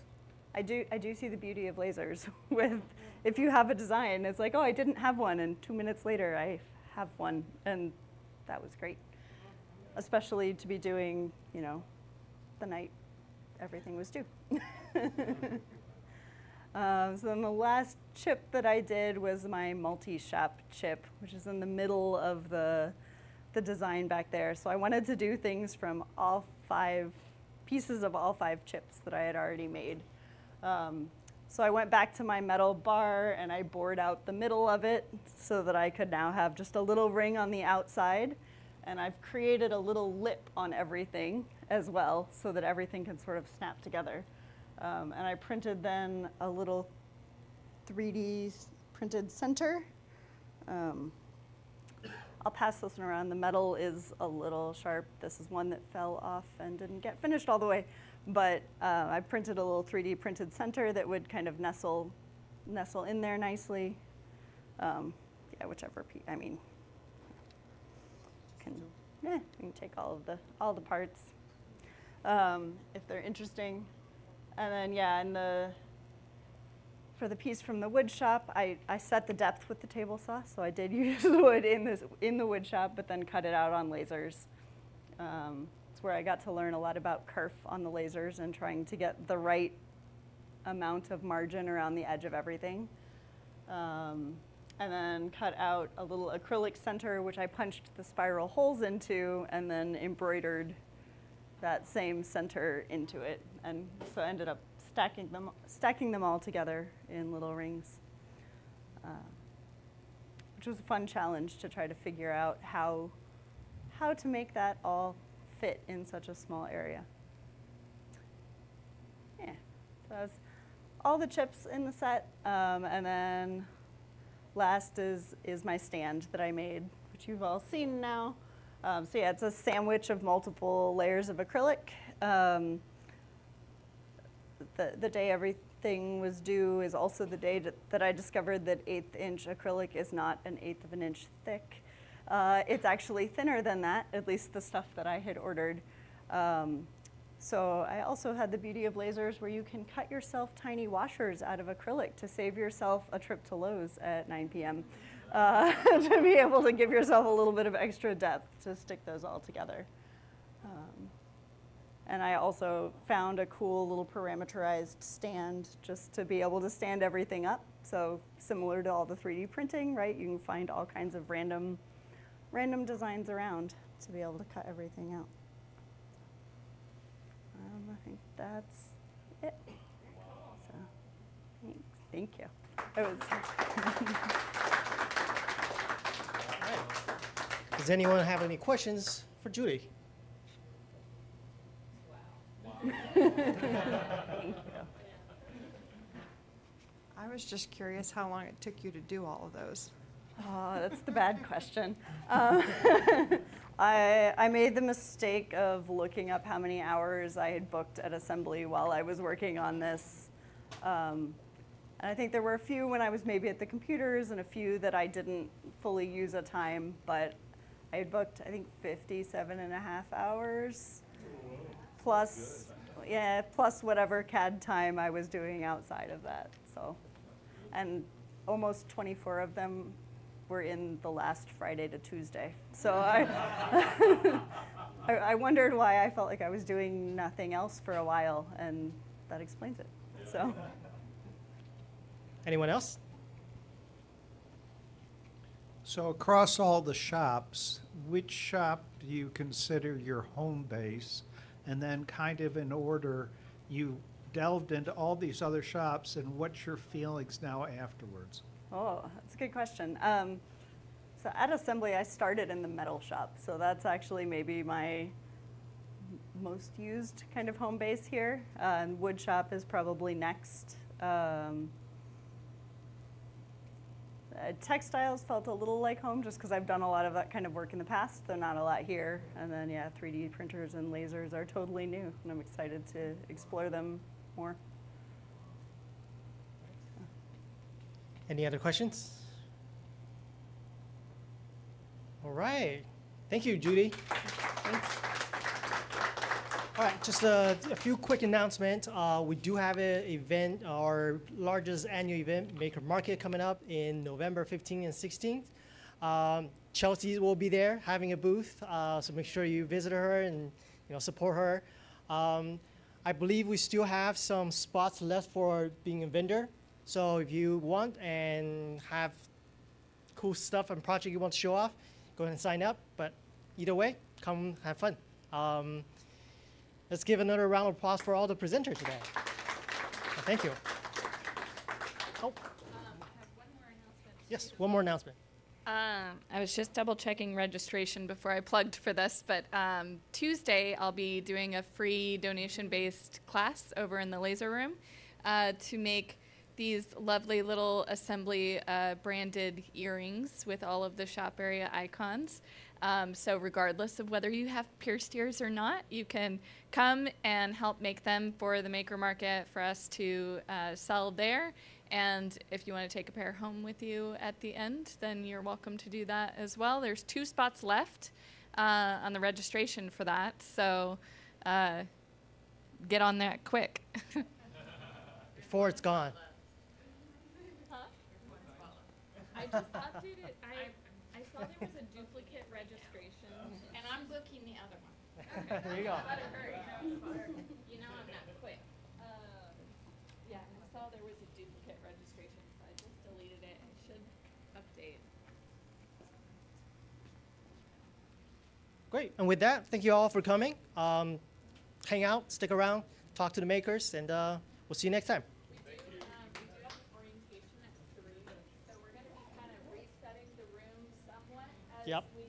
I do see the beauty of lasers with, if you have a design, it's like, oh, I didn't have one, and 2 minutes later I have one, and that was great. Especially to be doing, the night everything was due. So then the last chip that I did was my multi-shop chip, which is in the middle of the design back there. So I wanted to do things from all 5 pieces of all 5 chips that I had already made. So I went back to my metal bar and I bored out the middle of it so that I could now have just a little ring on the outside. And I've created a little lip on everything as well so that everything can sort of snap together. And I printed then a little 3D printed center. I'll pass this one around. The metal is a little sharp. This is one that fell off and didn't get finished all the way. But I printed a little 3D printed center that would kind of nestle in there nicely. Yeah, whichever piece. I mean, you can take all the parts if they're interesting. And then yeah, for the piece from the wood shop, I set the depth with the table saw, so I did use the wood in the wood shop, but then cut it out on lasers. It's where I got to learn a lot about kerf on the lasers and trying to get the right amount of margin around the edge of everything. and then cut out a little acrylic center, which I punched the spiral holes into, and then embroidered that same center into it. And so I ended up stacking them all together in little rings, which was a fun challenge to try to figure out how to make that all fit in such a small area. Yeah, so that's all the chips in the set, and then last is my stand that I made, which you've all seen now. So yeah, it's a sandwich of multiple layers of acrylic. The day everything was due is also the day that I discovered that 1/8 inch acrylic is not an 1/8 of an inch thick. It's actually thinner than that, at least the stuff that I had ordered. So I also had the beauty of lasers where you can cut yourself tiny washers out of acrylic to save yourself a trip to Lowe's at 9 p.m. To be able to give yourself a little bit of extra depth to stick those all together. And I also found a cool little parameterized stand just to be able to stand everything up. So similar to all the 3D printing, right? You can find all kinds of random designs around to be able to cut everything out. I think that's it. So, thank you. It was. All right. Does anyone have any questions for Judy? Thank you. I was just curious how long it took you to do all of those. Oh, that's the bad question. I made the mistake of looking up how many hours I had booked at Asmbly while I was working on this. And I think there were a few when I was maybe at the computers and a few that I didn't fully use a time, but I had booked, I think, 57.5 hours. Plus whatever CAD time I was doing outside of that. So, and almost 24 of them were in the last Friday to Tuesday. So I wondered why I felt like I was doing nothing else for a while, and that explains it. So. Anyone else? So across all the shops, which shop do you consider your home base? And then kind of in order, you delved into all these other shops, and what's your feelings now afterwards? Oh, that's a good question. So at Asmbly, I started in the metal shop. So that's actually maybe my most used kind of home base here. And wood shop is probably next. Textiles felt a little like home just because I've done a lot of that kind of work in the past, though not a lot here. And then, yeah, 3D printers and lasers are totally new, and I'm excited to explore them more. Any other questions? All right. Thank you, Judy. Thanks. All right, just a few quick announcements. We do have an event, our largest annual event, Maker Market, coming up in November 15th and 16th. Chelsea will be there having a booth, so make sure you visit her and support her. I believe we still have some spots left for being a vendor. So if you want and have cool stuff and project you want to show off, go ahead and sign up. But either way, come have fun. Let's give another round of applause for all the presenters today. Thank you. Oh. Yes, one more announcement. I was just double checking registration before I plugged for this, but Tuesday I'll be doing a free donation-based class over in the laser room to make these lovely little Asmbly branded earrings with all of the shop area icons. So regardless of whether you have pierced ears or not, you can come and help make them for the Maker Market for us to sell there. And if you want to take a pair home with you at the end, then you're welcome to do that as well. There's 2 spots left on the registration for that. So get on that quick. Before it's gone. I just updated. I saw there was a duplicate registration, and I'm booking the other one. Okay. There you go. Better hurry. You know I'm not quick. Yeah, I saw there was a duplicate registration, so I just deleted it. I should update Great. And with that, thank you all for coming. Hang out, stick around, talk to the makers, and we'll see you next time. We do have an orientation at 3, so we're going to be kind of resetting the room somewhat as Yep. we